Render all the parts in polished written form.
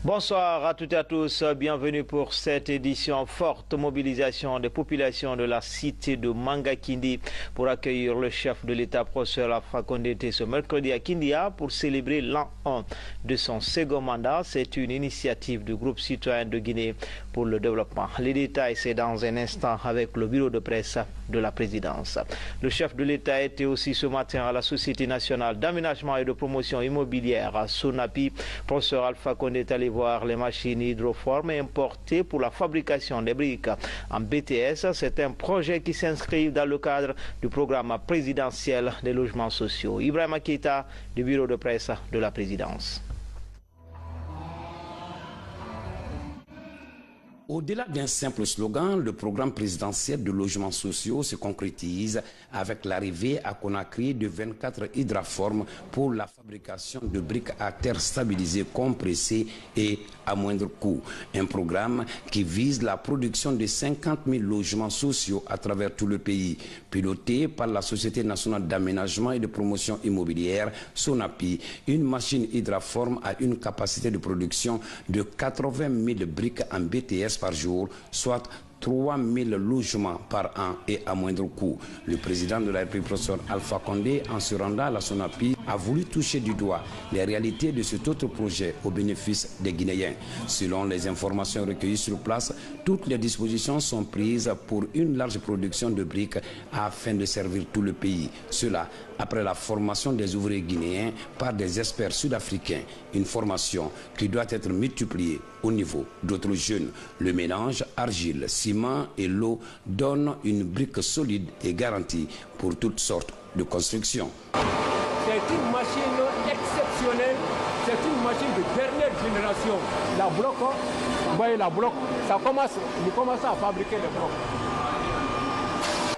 Bonsoir à toutes et à tous, bienvenue pour cette édition. Forte mobilisation des populations de la cité de Manga-Kindi pour accueillir le chef de l'État, professeur Alpha Condé, ce mercredi à Kindia pour célébrer l'an 1 de son second mandat. C'est une initiative du groupe citoyen de Guinée pour le développement. Les détails, c'est dans un instant avec le bureau de presse de la présidence. Le chef de l'État était aussi ce matin à la Société nationale d'aménagement et de promotion immobilière à Sonapi. Professeur Alpha Condé est allé voir les machines hydroformes importées pour la fabrication des briques en BTS. C'est un projet qui s'inscrit dans le cadre du programme présidentiel des logements sociaux. Ibrahima Keita du bureau de presse de la présidence. Au-delà d'un simple slogan, le programme présidentiel de logements sociaux se concrétise avec l'arrivée à Conakry de 24 hydraformes pour la fabrication de briques à terre stabilisées, compressées et à moindre coût. Un programme qui vise la production de 50 000 logements sociaux à travers tout le pays, piloté par la Société nationale d'aménagement et de promotion immobilière, SONAPI. Une machine hydraforme a une capacité de production de 80 000 briques en BTS par jour, soit 3 000 logements par an et à moindre coût. Le président de la République, professeur Alpha Condé, en se rendant à la SONAPI, a voulu toucher du doigt les réalités de cet autre projet au bénéfice des Guinéens. Selon les informations recueillies sur place, toutes les dispositions sont prises pour une large production de briques afin de servir tout le pays. Cela après la formation des ouvriers guinéens par des experts sud-africains. Une formation qui doit être multipliée au niveau d'autres jeunes. Le mélange argile, ciment et l'eau donne une brique solide et garantie pour toutes sortes de constructions. C'est une machine exceptionnelle, c'est une machine de dernière génération. La bloc, vous voyez la bloc, nous commençons à fabriquer les blocs.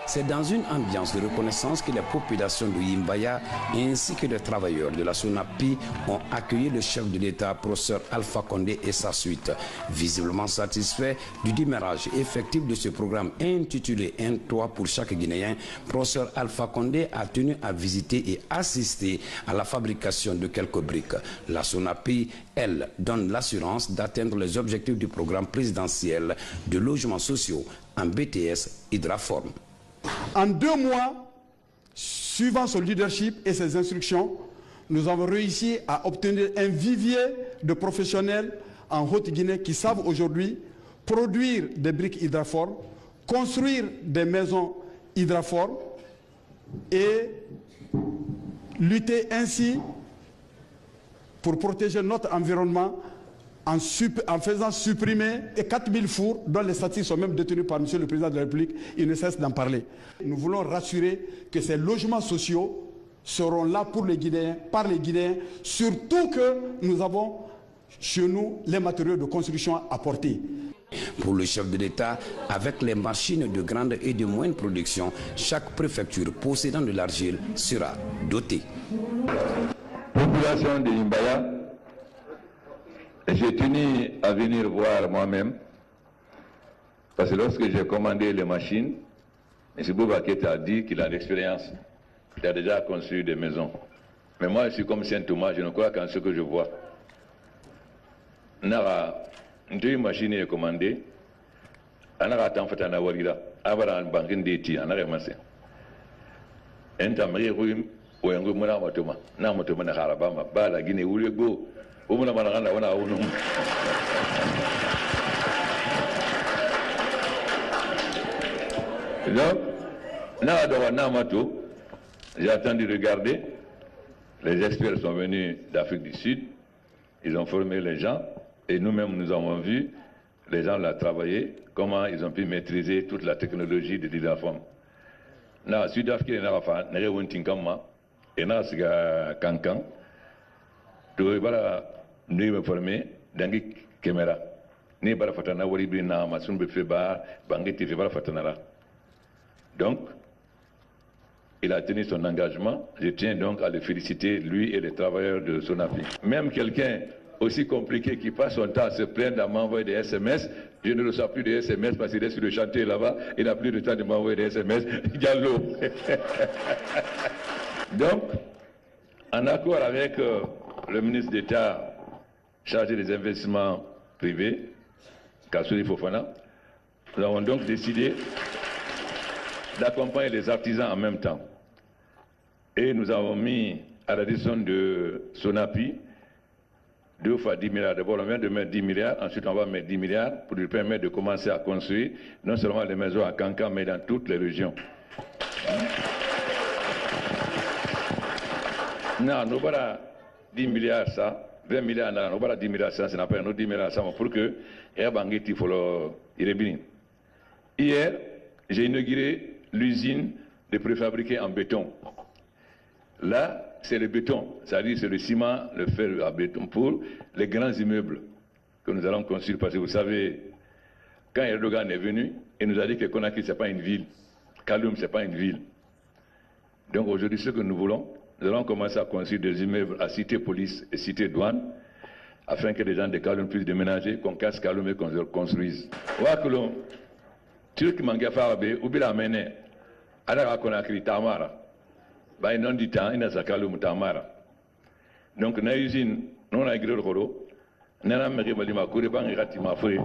C'est dans une ambiance de reconnaissance que les populations de Yimbaya ainsi que les travailleurs de la SONAPI ont accueilli le chef de l'État, professeur Alpha Condé et sa suite. Visiblement satisfait du démarrage effectif de ce programme intitulé Un toit pour chaque Guinéen, professeur Alpha Condé a tenu à visiter et assister à la fabrication de quelques briques. La SONAPI, elle, donne l'assurance d'atteindre les objectifs du programme présidentiel de logements sociaux en BTS hydraforme. En 2 mois, suivant son leadership et ses instructions, nous avons réussi à obtenir un vivier de professionnels en Haute-Guinée qui savent aujourd'hui produire des briques hydraformes, construire des maisons hydraformes et lutter ainsi pour protéger notre environnement en faisant supprimer 4000 fours dont les statistiques sont même détenues par M. le Président de la République. Il ne cesse d'en parler. Nous voulons rassurer que ces logements sociaux seront là pour les Guinéens, par les Guinéens, surtout que nous avons chez nous les matériaux de construction à porter. Pour le chef de l'État, avec les machines de grande et de moyenne production, chaque préfecture possédant de l'argile sera dotée. Population de Yimbaya, j'ai tenu à venir voir moi-même, parce que lorsque j'ai commandé les machines, M. Boubaket a dit qu'il a l'expérience, il a déjà construit des maisons. Mais moi, je suis comme Saint Thomas, je ne crois qu'en ce que je vois. Une machine est commandée, on a attendu fait un awarida, avant un banquin d'éti, on a ramassé. Un tamri rouim, ou un goût mona matoma, n'a matoma na harabama, ba la Guinée ou le go. Donc, j'ai attendu de regarder. Les experts sont venus d'Afrique du Sud. Ils ont formé les gens. Et nous-mêmes, nous avons vu, les gens l'ont travaillé, comment ils ont pu maîtriser toute la technologie de l'hydraforme. Na Sud-Afrique, n'a pas fait, et n'a pas Kankan. To bara ni me formé dangi caméra ni bara fatana wari bi na ma sun be fe ba bangi TV bara fatana. Donc il a tenu son engagement. Je tiens donc à le féliciter, lui et les travailleurs de SONAPI. Même quelqu'un aussi compliqué qu'il passe son temps à se plaindre, à m'envoyer des SMS. Je ne reçois plus de SMS parce qu'il est sur le chantier là-bas. Il n'a plus le temps de m'envoyer des SMS. Diallo. Donc, en accord avec le ministre d'État chargé des investissements privés, Kassouri Fofana, nous avons donc décidé d'accompagner les artisans en même temps. Et nous avons mis à la décision de Sonapi 2 fois 10 milliards. D'abord, on vient de mettre 10 milliards, ensuite on va mettre 10 milliards pour lui permettre de commencer à construire non seulement les maisons à Kankan, mais dans toutes les régions. Non, nous voilà 10 milliards ça, 20 milliards, nous voilà 10 milliards ça, c'est n'a pas un autre 10 milliards ça, pour que il faut le. Hier, j'ai inauguré l'usine de préfabriqués en béton. Là, c'est le béton, c'est-à-dire c'est le ciment, le fer à béton pour les grands immeubles que nous allons construire. Parce que vous savez, quand Erdogan est venu, il nous a dit que Conakry, ce n'est pas une ville. Kaloum, ce n'est pas une ville. Donc aujourd'hui, ce que nous voulons, nous allons commencer à construire des immeubles à cité police et cité douane, afin que les gens de Kaloum puissent déménager, qu'on casse Kaloum et qu'on construise. Ouakoulon, tu qui manque à faire, ou bien amener, à Conakry, Tamara. Bah, non du temps, il y a Kaloum, Tamara. Donc, nous avons une usine, nous avons un gros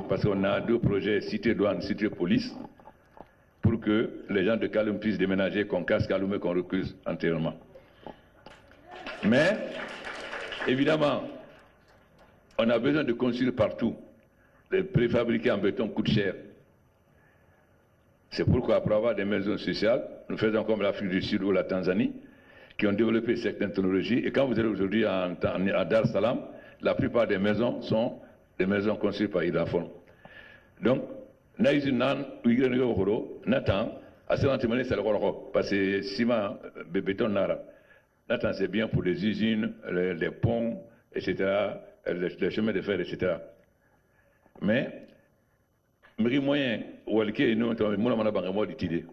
parce qu'on a 2 projets cité douane, cité police, pour que les gens de Kaloum puissent déménager, qu'on casse Kaloum et qu'on recuse entièrement. Mais, évidemment, on a besoin de construire partout. Les préfabriqués en béton coûtent cher. C'est pourquoi, après avoir des maisons sociales, nous faisons comme l'Afrique du Sud ou la Tanzanie, qui ont développé certaines technologies. Et quand vous allez aujourd'hui à Dar es Salaam, la plupart des maisons sont des maisons construites par Hydraform. Donc, parce que ciment, béton, Nathan, c'est bien pour les usines, les ponts, etc., les chemins de fer, etc. Mais, les moyens, nous avons des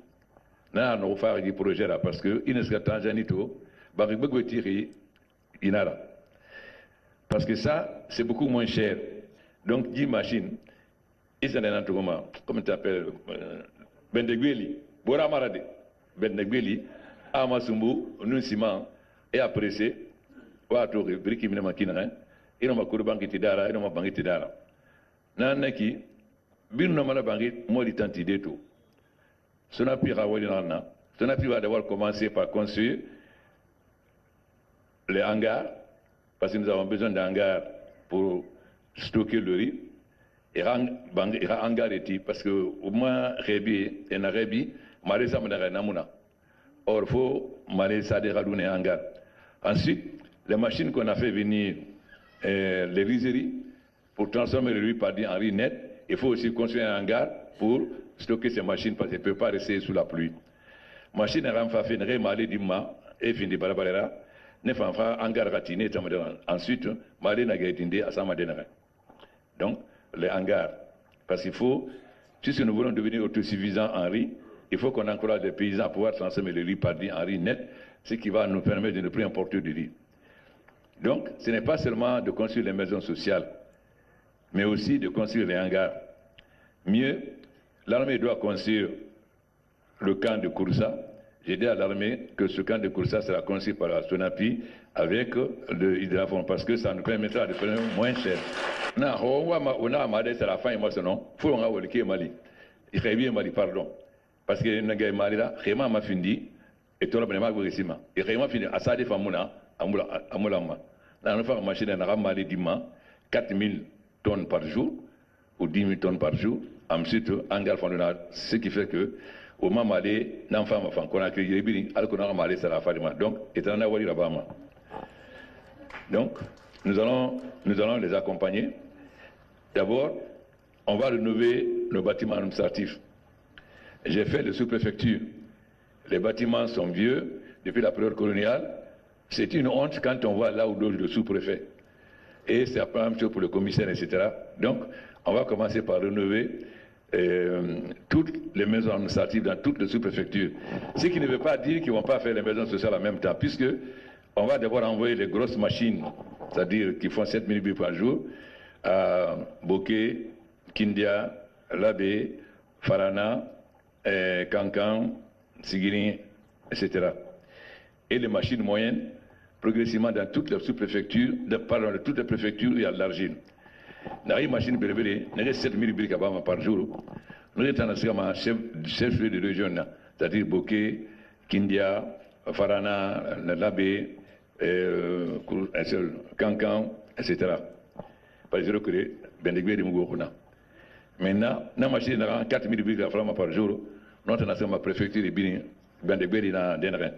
na no faire des projets là parce que il est Tanzanie tout parce que ça c'est beaucoup moins cher. Donc 10 machines ils sont dans comment tu appelles Bendegweli Bora Marade Bendegweli Amasumbu nous ciment et après c'est wato briki mina makina ino makuru banki tidara ino mabangi tidara nanaki binu mala bangi moli tantide tout. Sonapi va devoir commencer par construire les hangars, parce que nous avons besoin d'hangars pour stocker le riz. Il y a un hangar parce que au moins Rébi et Narébi, Marisa Namuna. Or, il faut Marisa de Radoun et hangar. Ensuite, les machines qu'on a fait venir, les rizeries, pour transformer le riz en riz net, il faut aussi construire un hangar pour stocker ces machines parce qu'elles ne peuvent pas rester sous la pluie. Machine à renfafé, ne malé d'imma, et fin de barabarera, ne fanfa hangar ratiné, ensuite, malé n'a gaïtindé à Samadénara. Donc, les hangars. Parce qu'il faut, si nous voulons devenir autosuffisants en riz, il faut qu'on encourage les paysans à pouvoir transformer le riz en riz net, ce qui va nous permettre de ne plus importer du riz. Donc, ce n'est pas seulement de construire les maisons sociales, mais aussi de construire les hangars. Mieux, l'armée doit construire le camp de Koursa. J'ai dit à l'armée que ce camp de Koursa sera construit par la Sonapi avec le Hydraform parce que ça nous permettra de faire moins cher. On a Mali, c'est la fin, il faut qu'on ait Mali. Il faut bien Mali, pardon. Parce que nous Mali là, Réma m'a fini et tout le monde m'a fini. Et Réma fini à Sadi Famouna, à Moulama. Là, on fait une machine à Mali dimanche, 4000 tonnes par jour ou 10 000 tonnes par jour. Ensuite, hangar fondona, ce qui fait que au moment malé, n'enfant ma qu'on a créé les alors qu'on a malé ça la fin. Donc, étant donné là-bas. Donc, nous allons les accompagner. D'abord, on va rénover nos bâtiments administratifs. J'ai fait les sous-préfectures. Les bâtiments sont vieux depuis la période coloniale. C'est une honte quand on voit là où loge le sous-préfet. Et c'est la même chose pour le commissaire, etc. Donc, on va commencer par rénover toutes les maisons administratives dans toutes les sous-préfectures. Ce qui ne veut pas dire qu'ils ne vont pas faire les maisons sociales en même temps, puisque on va devoir envoyer les grosses machines c'est-à-dire qui font 7000 briques par jour, à Boké, Kindia, Labé, Farana, Kankan, Sigiri, etc. Et les machines moyennes, progressivement dans toutes les sous-préfectures, pardon, de toutes les préfectures, il y a de l'argile. Dans les machines bérébérées, il y a 7000 briques par jour. Nous sommes en chef de région, c'est-à-dire Boké, Kindia, Farana, Labé, Kankan, etc. Par exemple, Bendegbé de Mugokuna. Maintenant, dans la machine, il y a 4000 briques par jour. Nous sommes en préfecture de Bendegbé de Denren.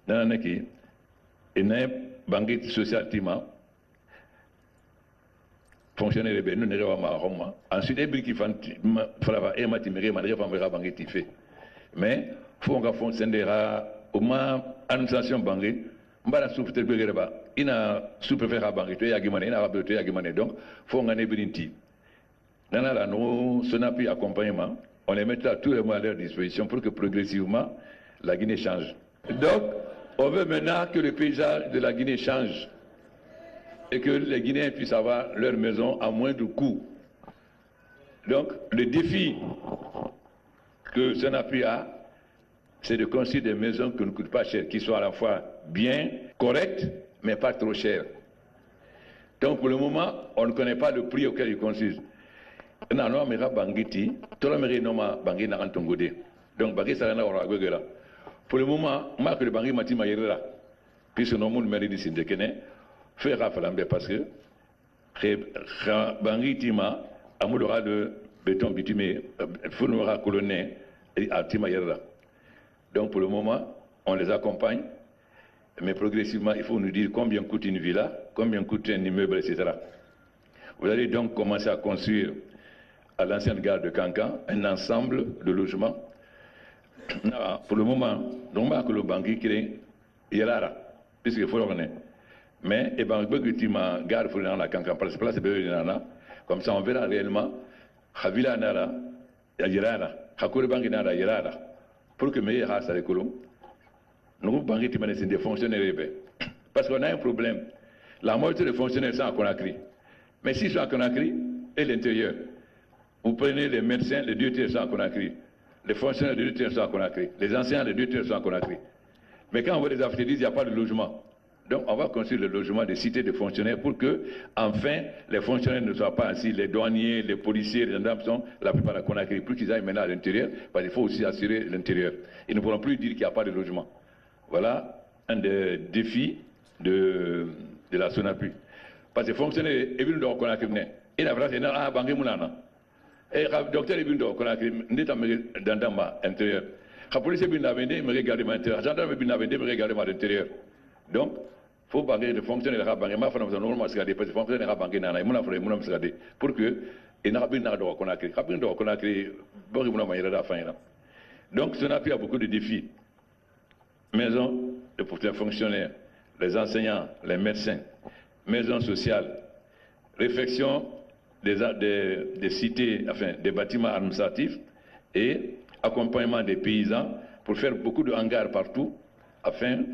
Dans la il y a un banque social tima fonctionnaire de nous n'avons pas Roma. Ensuite, les briques qui font et matiméré, malgré pas banque qui fait. Mais faut qu'on fonctionne au moins administration banque. Mbala sous-préfet Béguerba, il a sous-préfet à banque, il y a Guimane, il a rabouté à Guimane. Donc, faut qu'on ait béninti. Dans la nous, son appui accompagnement, on les mettra tous les moyens à leur disposition pour que progressivement la Guinée change. Donc, on veut maintenant que le paysage de la Guinée change et que les Guinéens puissent avoir leur maison à moindre coût. Donc, le défi que son appui a, c'est de construire des maisons qui ne coûtent pas cher, qui soient à la fois bien, correctes, mais pas trop chères. Donc, pour le moment, on ne connaît pas le prix auquel ils construisent. Donc, pour le moment, marque le bangi mati mayera, puisque nous avons le mérite ici de Kenya, faire raffalambe parce que bangi tima amoudora de béton bitumé, fournera colonné et altimayera. Donc pour le moment, on les accompagne, mais progressivement, il faut nous dire combien coûte une villa, combien coûte un immeuble, etc. Vous allez donc commencer à construire à l'ancienne gare de Kankan un ensemble de logements. Pour le moment, donc que le banquier crée, il y a là, puisqu'il faut le reconnaître. Mais il y a un gare pour la Kankan, parce que place est comme ça on verra réellement, Havila Nara, il y a là, Hakuri Bangi Nara, il y a là, pour que meilleur race à l'école, nous banquiers qui sont des fonctionnaires. Parce qu'on a un problème. La moitié des fonctionnaires sont à Conakry. Mais s'ils sont à Conakry, et l'intérieur, vous prenez les médecins, les 2 tiers sont à Conakry. Les fonctionnaires de 2 tiers sont à Conakry. Les anciens, les 2 tiers sont à Conakry. Mais quand on voit les affaires, ils disent qu'il n'y a pas de logement. Donc on va construire le logement des cités de fonctionnaires pour que, enfin, les fonctionnaires ne soient pas ainsi, les douaniers, les policiers, les gendarmes sont la plupart à Conakry, plus qu'ils aillent maintenant à l'intérieur, parce qu'il faut aussi assurer l'intérieur. Ils ne pourront plus dire qu'il n'y a pas de logement. Voilà un des défis de la SONAPU. Parce que les fonctionnaires, ils viennent de Conakry, ils n'ont pas de banque moulana. Et le docteur est venu de Conakry, il est dans l'intérieur. La police est venue à me regarder à l'intérieur. Les gendarmes sont venus à me regarder à l'intérieur. Donc, il faut que les fonctionnaires de la banque, les fonctionnaires de la banque, pour que les gens ne soient pas. Donc, ce n'a plus beaucoup de défis. Maison pour les fonctionnaires, les enseignants, les médecins, maison sociale, réfection des cités, enfin des bâtiments administratifs et accompagnement des paysans pour faire beaucoup de hangars partout afin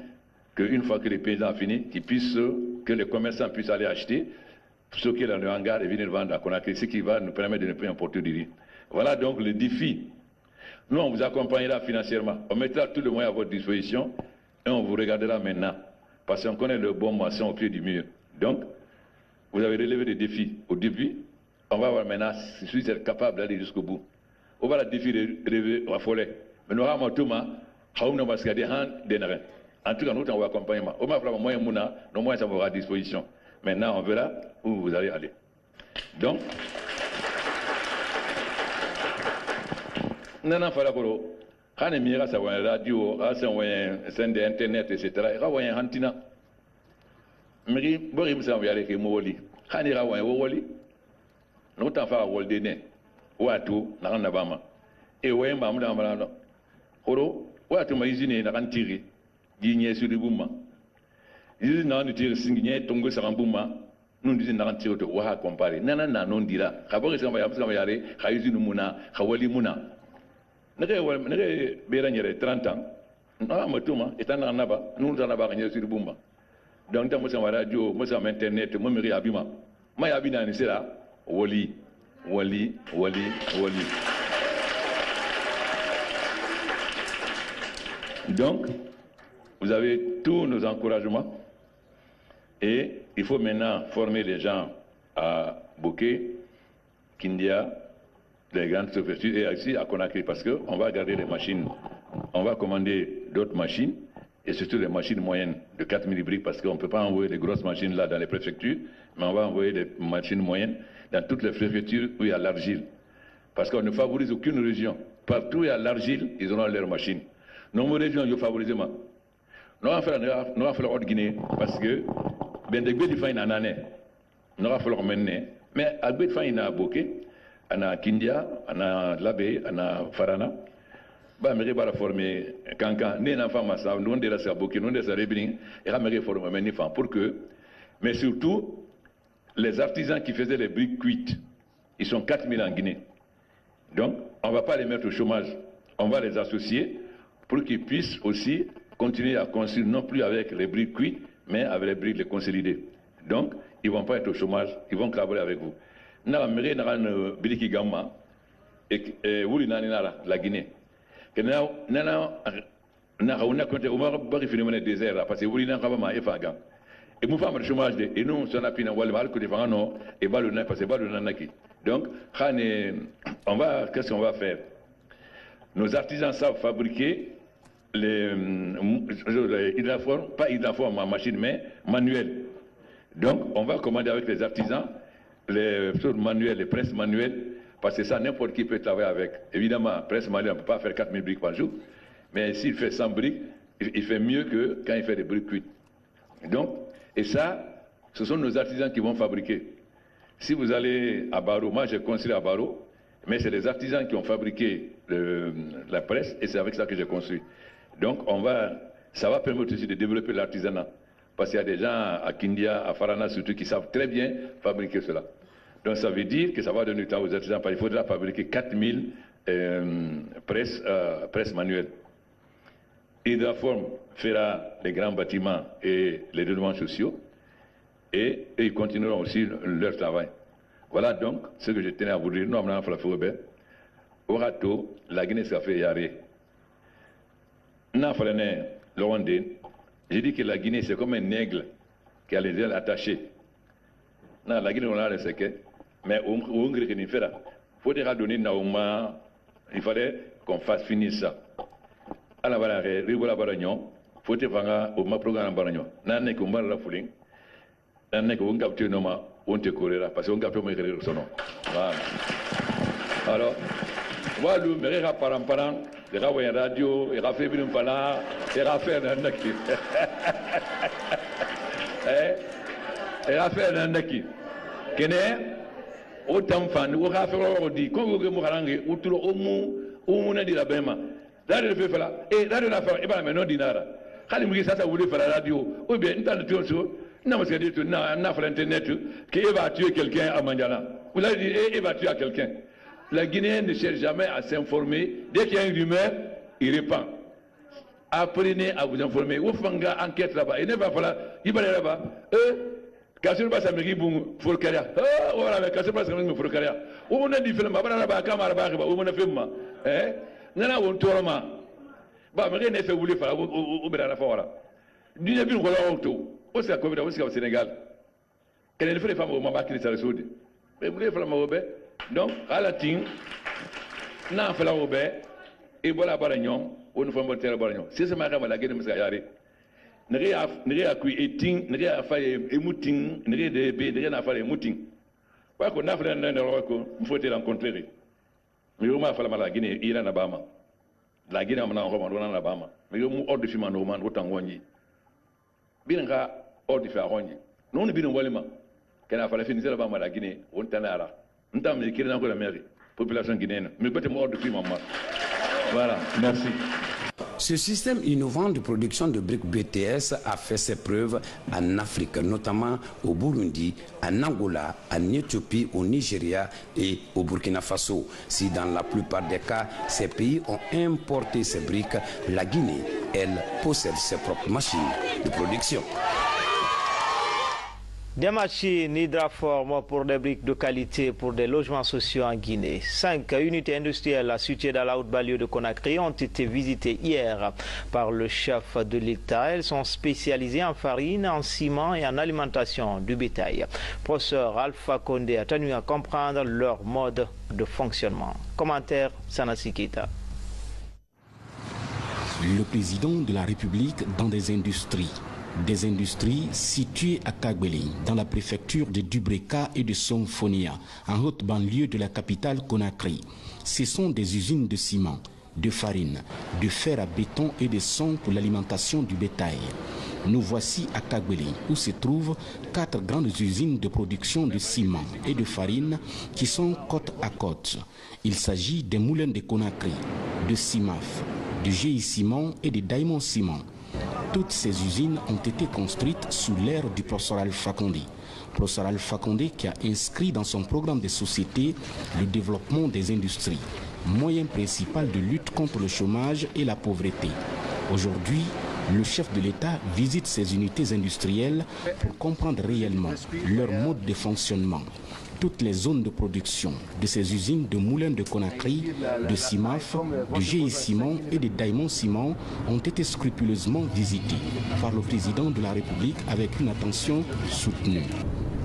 qu'une fois que les paysans ont fini, que les commerçants puissent aller acheter ce qui est dans le hangar et venir vendre à Conakry, ce qui va nous permettre de ne plus importer du riz. Voilà donc le défi. Nous, on vous accompagnera financièrement. On mettra tous les moyens à votre disposition et on vous regardera maintenant. Parce qu'on connaît le bon moisson au pied du mur. Donc, vous avez relevé des défis. Au début, on va voir maintenant si vous êtes capable d'aller jusqu'au bout. On va le défi de relever à Follet. Mais nous avons tout le monde, en tout cas, nous avons accompagnement. On va faire moyen mouna, nos moyens sont à disposition. Maintenant, on verra où vous allez aller. Donc, nana fala koro khane mi ga sawa radio ga sawa sende internet etc ga wa hantina mi bori mi sawa yare ke mo woli khane ga wa woli no ta fa wolde ne watu na na bama e we ma mu da mala no koro watu ma izine na kan tiri ginye su di bumma izine na ni tiri singinye tongo sa kan bumma nun di na kan tiri to wa ha compare nana na non dira ga bori sawa yare ga izine muna ga woli muna nage bera nyere 30 ans na matuma etana naba nous na ba gagner sur bumba Donc, dans la radio, moi, sur Internet, moi, je suis abîmé. Moi, je suis abîmé, c'est là. Wali. Donc, vous avez tous nos encouragements. Et il faut maintenant former les gens à Bokeh, Kindia, les grandes structures et aussi à Conakry parce qu'on va garder les machines. On va commander d'autres machines et surtout les machines moyennes de 4000 briques parce qu'on ne peut pas envoyer des grosses machines là dans les préfectures, mais on va envoyer des machines moyennes dans toutes les préfectures où il y a l'argile. Parce qu'on ne favorise aucune région. Partout où il y a l'argile, ils auront leurs machines. Nos régions, ils favorisent moi. Nous allons faire la Guinée parce que ben des bédifs en année. Nous allons faire mener. Mais à bédifs il y a Bokeh, il y a Kindia, il y a Labé, il y a Farana. Bah mais va former quand né enfant massa, nous on déra ça Bokeh, nous on déra ça Rebling, et va me former mes enfants pour que, mais surtout les artisans qui faisaient les briques cuites, ils sont 4000 en Guinée. Donc on ne va pas les mettre au chômage, on va les associer pour qu'ils puissent aussi continuer à construire non plus avec les briques cuites, mais avec les briques consolidées. Donc, ils ne vont pas être au chômage, ils vont collaborer avec vous. Nous avons une brique gamma et la Guinée. Nous avons compté au désert parce que vous n'avez pas fait. Et nous faisons le chômage et nous sommes appuyés dans le que nous avons et pas le nez parce que pas le nez. Donc, qu'est-ce qu'on va faire? Nos artisans savent fabriquer les hydroformes, pas hydroformes en machine, mais manuels. Donc, on va commander avec les artisans les manuels, les presses manuelles, parce que ça, n'importe qui peut travailler avec. Évidemment, presse manuelle, on ne peut pas faire 4000 briques par jour, mais s'il fait 100 briques, il fait mieux que quand il fait des briques cuites. Donc, et ça, ce sont nos artisans qui vont fabriquer. Si vous allez à Baro, moi j'ai construit à Baro, mais c'est les artisans qui ont fabriqué la presse et c'est avec ça que j'ai construit. Donc ça va permettre aussi de développer l'artisanat. Parce qu'il y a des gens à Kindia, à Farana surtout, qui savent très bien fabriquer cela. Donc ça veut dire que ça va donner du temps aux artisans, parce qu'il faudra fabriquer 4000 presses manuelles. Hydraform fera les grands bâtiments et les développements sociaux, et ils continueront aussi leur travail. Voilà donc ce que je tenais à vous dire. Nous avons fait la au râteau, la Guinée s'est fait yaré. J'ai dit que la Guinée c'est comme un aigle qui a les ailes attachées. Non, la Guinée on a les séquelles, mais au Hongrie qu'il fait là, il faudra donner Naouma, il fallait qu'on fasse finir ça. À la valeur, rigola baragnon, faut te faire au ma programme baragnon. N'en qu'on va la fouling, n'en qu'on capture nos mains, on te courra parce qu'on capture mes rires son nom. Voilà. Alors, voilà, mais il y a par an, il y a une radio, il y a fait une pala, il y a fait un naki. Il y a fait un naki. Kene, autant fan, ou a fait un dit, quand vous me rangez, ou tout au mou, dit la bema. Là, je fais là, et là, je vais faire, et bien, mais non, dinara. Quand il me dit ça, ça voulait faire la radio, ou bien, une telle chose, non, parce que dit, n'a fait internet, qu'il va tuer quelqu'un à Mandiana. Vous avez dit, il va tuer quelqu'un. La Guinéenne ne cherche jamais à s'informer. Dès qu'il y a une rumeur, il répand. Apprenez à vous informer. Vous faites une enquête là-bas. Il ne va pas là. Il va là-bas. Quand il passe à Mérigui, vous faites carrière. Voilà, quand il passe à Mérigui, vous faites carrière. Où on a dit film, là-bas, camarade, où on a film. Non, non, on tourne. Bah, mais rien n'est fait, vous voulez faire. Vous verrez la fois là. Du début, on va au tout. Où c'est au Sénégal. Quelle est les femmes au Mamba qui les Soudi. Mais vous voulez faire ma robée. Donc, à la ting, n'a fait la robée, et voilà, baragnon, ou nous faisons monter la baragnon. C'est ce matin, la guerre de Moussayari. N'est rien à cuire et ting, n'est rien à faire et mouting, n'est rien de bé, n'est rien à faire et mouting. Quoi qu'on a fait un endroit, il faut te rencontrer. Mais au moins, il faut la Guinée, il y a un Abama. La Guinée, on a un roman, on a un Abama. Mais il y a un ordre de film en roman, autant Wani. Bien un ordre de film à Wani. Nous, on est bien au Walima. Quand on a fait la finisseur de la Guinée, on est en Ara. Nous avons écrit dans la mairie, population guinéenne. Mais peut-être mort de film en moi. Voilà, merci. Ce système innovant de production de briques BTS a fait ses preuves en Afrique, notamment au Burundi, en Angola, en Éthiopie, au Nigeria et au Burkina Faso. Si dans la plupart des cas, ces pays ont importé ces briques, la Guinée, elle, possède ses propres machines de production. Des machines hydraformes pour des briques de qualité pour des logements sociaux en Guinée. 5 unités industrielles situées dans la haute banlieue de Conakry ont été visitées hier par le chef de l'État. Elles sont spécialisées en farine, en ciment et en alimentation du bétail. Professeur Alpha Condé a tenu à comprendre leur mode de fonctionnement. Commentaire Sanassi Keita. Le président de la République dans des industries situées à Kagbeli, dans la préfecture de Dubreka et de Somfonia, en haute banlieue de la capitale Conakry. Ce sont des usines de ciment, de farine, de fer à béton et de son pour l'alimentation du bétail. Nous voici à Kagbeli, où se trouvent 4 grandes usines de production de ciment et de farine qui sont côte à côte. Il s'agit des moulins de Conakry, de Cimaf, de GI Ciment et de Diamond Ciment. Toutes ces usines ont été construites sous l'ère du professeur Alpha Condé. Professeur Alpha Condé qui a inscrit dans son programme de société le développement des industries, moyen principal de lutte contre le chômage et la pauvreté. Aujourd'hui, le chef de l'État visite ces unités industrielles pour comprendre réellement leur mode de fonctionnement. Toutes les zones de production de ces usines de moulins de Conakry, de Cimaf, de GI Ciment et de Diamond Ciment ont été scrupuleusement visitées par le président de la République avec une attention soutenue.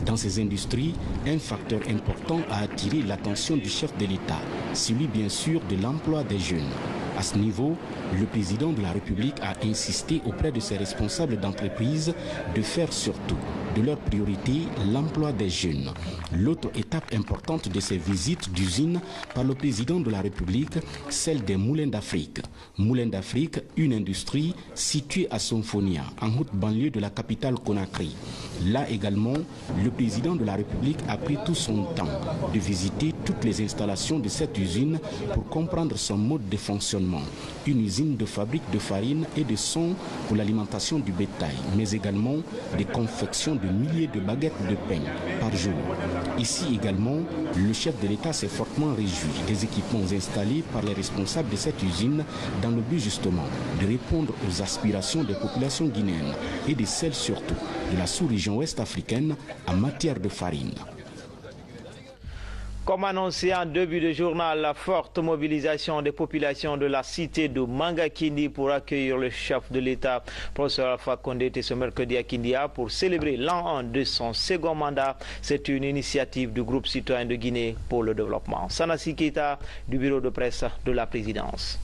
Dans ces industries, un facteur important a attiré l'attention du chef de l'État, celui bien sûr de l'emploi des jeunes. À ce niveau, le président de la République a insisté auprès de ses responsables d'entreprise de faire surtout de leur priorité l'emploi des jeunes. L'autre étape importante de ces visites d'usines par le président de la République, celle des Moulins d'Afrique. Moulins d'Afrique, une industrie située à Somfonia, en haute banlieue de la capitale Conakry. Là également, le président de la République a pris tout son temps de visiter toutes les installations de cette usine pour comprendre son mode de fonctionnement. Une usine de fabrique de farine et de son pour l'alimentation du bétail, mais également des confections de milliers de baguettes de pain par jour. Ici également, le chef de l'État s'est fortement réjoui des équipements installés par les responsables de cette usine dans le but justement de répondre aux aspirations des populations guinéennes et de celles surtout de la sous-région ouest africaine en matière de farine. Comme annoncé en début de journal, la forte mobilisation des populations de la cité de Mangakindi pour accueillir le chef de l'État, professeur Alpha Condé, était ce mercredi à Kindia pour célébrer l'an 1 de son second mandat. C'est une initiative du groupe citoyen de Guinée pour le développement. Sanassi Keita du bureau de presse de la présidence.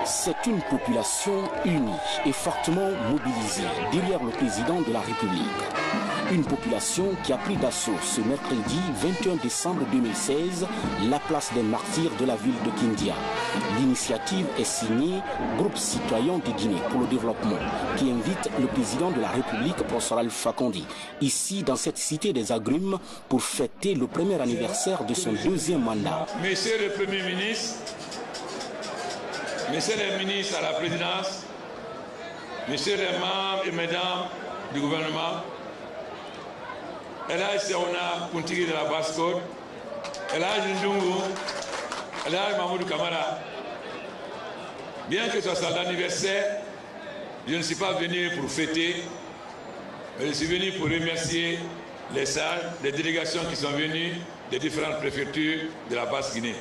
C'est une population unie et fortement mobilisée derrière le président de la République. Une population qui a pris d'assaut ce mercredi 21 décembre 2016 la place des martyrs de la ville de Kindia. L'initiative est signée Groupe citoyen de Guinée pour le développement qui invite le président de la République, professeur Alpha Condé, ici dans cette cité des agrumes pour fêter le premier anniversaire de son deuxième mandat. Monsieur le Premier ministre, Messieurs les ministres à la présidence, Messieurs les membres et mesdames du gouvernement, Elhaj Seouna Kuntigi de la Basse-Côte, Elhaj Ndungu, Elhaj Mahmoud Kamara. Bien que ce soit l'anniversaire, je ne suis pas venu pour fêter, mais je suis venu pour remercier les sages, les délégations qui sont venues des différentes préfectures de la Basse-Guinée.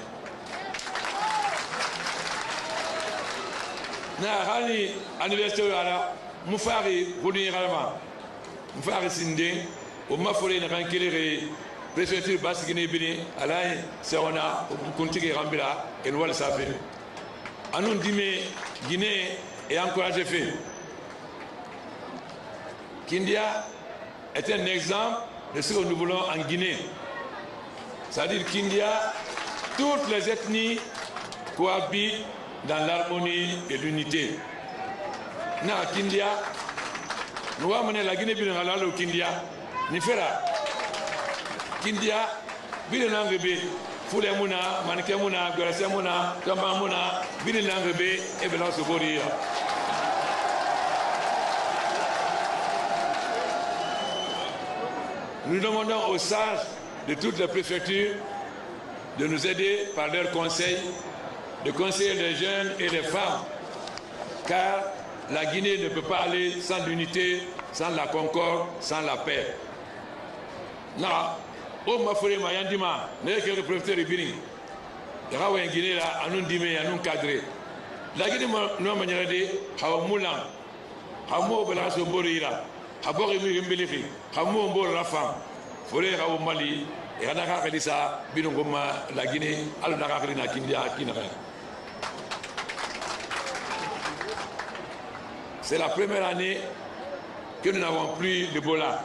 Na hali anniversaire ala mufari huni galama mufari sinde o mafore na kankele préfecture Basse-Guinée bini alay seona kuntigi rambila en wal safi anon dime Guinée est encouragé fait. Kindia est un exemple de ce que nous voulons en Guinée. C'est-à-dire Kindia, toutes les ethnies cohabitent dans l'harmonie et l'unité. Na Kindia, nous avons mené la Guinée bien à l'eau Kindia, ni fera. Kindia, bien l'angébé, Foulé Mouna, Manike Mouna, Gorasé Mouna, Kamba Mouna, bien l'angébé et bien se bourrir. Nous demandons aux sages de toutes les préfectures de nous aider par leurs conseils, de conseiller les jeunes et les femmes, car la Guinée ne peut pas aller sans l'unité sans la concorde, sans la paix. Na, o ma fure ma yandima, ne que le professeur Ibini. Yara wa Guinée là, anun dime, anun cadré. La Guinée no manière de hawa mulan, hamo bala so borira, habori mi mbelifi, hamo mbor la femme. Fure hawa Mali, et anaka kalisa binongoma la Guinée, alu naka kalina kindia kinara. C'est la première année que nous n'avons plus d'Ebola.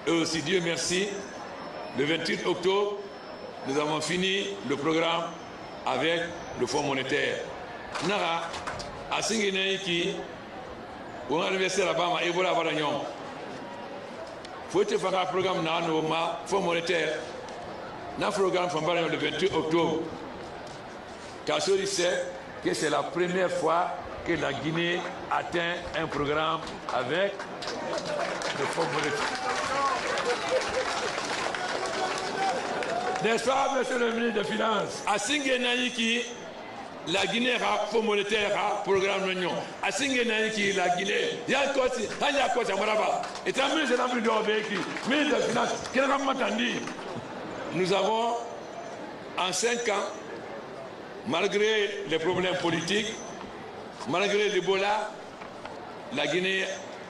Et aussi, Dieu merci, le 28 octobre, nous avons fini le programme avec le Fonds monétaire. Nara, à Singuénaïki, on a investi là-bas, à Ebola Varagnon. Il faut faire un programme dans le Fonds monétaire. Notre programme le 28 octobre. Car je sais que c'est la première fois que la Guinée atteint un programme avec le Fonds monétaire. N'est-ce pas, monsieur le ministre des Finances? À Singuénaïki, la Guinée a Fonds monétaire, a programme de l'Union. À Singuénaïki, la Guinée, il y a un côté, il y a un côté, et un ministre de des Finances, qui n'a pas entendu. Nous avons, en 5 ans, malgré les problèmes politiques, malgré l'Ebola, la Guinée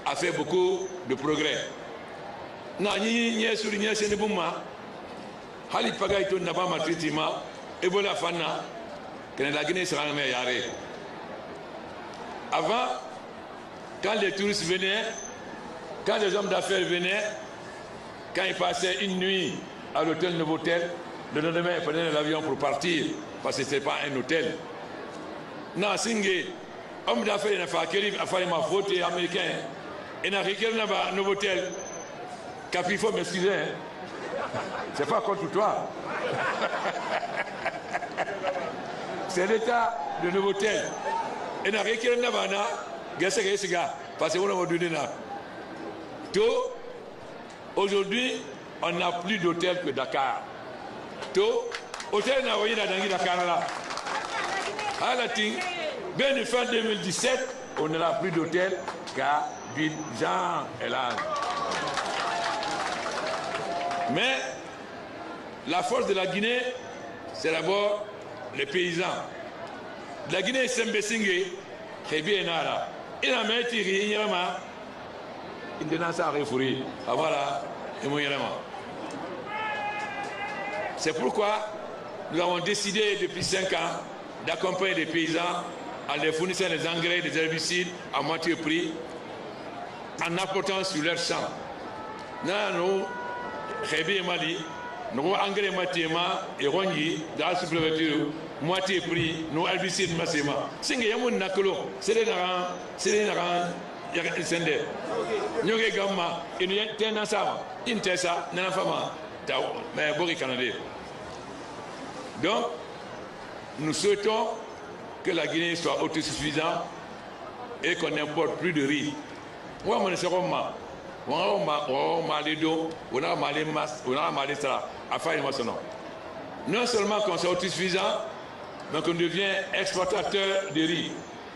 a fait beaucoup de progrès. Non, ni souligné c'est bon ma. Hali pagaille ton n'a pas maltraitement. Ebola fana que la Guinée sera la meilleure. Avant, quand les touristes venaient, quand les hommes d'affaires venaient, quand ils passaient une nuit à l'hôtel Novotel, le lendemain ils prenaient l'avion pour partir parce que ce n'était pas un hôtel. Non, Singé. Homme d'affaires, il n'a pas fait ma faute américain. Il n'a rien à Novotel. Capi, il faut m'excuser. C'est pas contre toi. C'est l'état de Novotel. Il n'a rien à parce qu'on a donné là. Aujourd'hui, on n'a plus d'hôtel que Dakar. Hôtel n'a rien à Dakar là. À la ting. Bien de fin 2017, on n'a plus d'hôtel qu'à Jean et là. Mais la force de la Guinée, c'est d'abord les paysans. La Guinée, c'est Mbessingé, c'est bien là. Il a mis tiré, il y a ma. Il n'a pas référé. Voilà, et moi, il y a ma. C'est pourquoi nous avons décidé depuis 5 ans d'accompagner les paysans en les fournissant des engrais, des herbicides à moitié prix, en apportant sur leurs champs. Nous, Rébi Mali, nous engrais moitié et rongi, dans la supplémenture, moitié prix, nous herbicides massivement. C'est que nous avons c'est les narans, sende. Nous avons une tenasa, une tessa, n'a pas mais beaucoup canadien. Donc, nous souhaitons que la Guinée soit autosuffisante et qu'on n'importe plus de riz. Moi, je ne sais pas. Non seulement qu'on soit autosuffisant, mais qu'on devient exportateur de riz.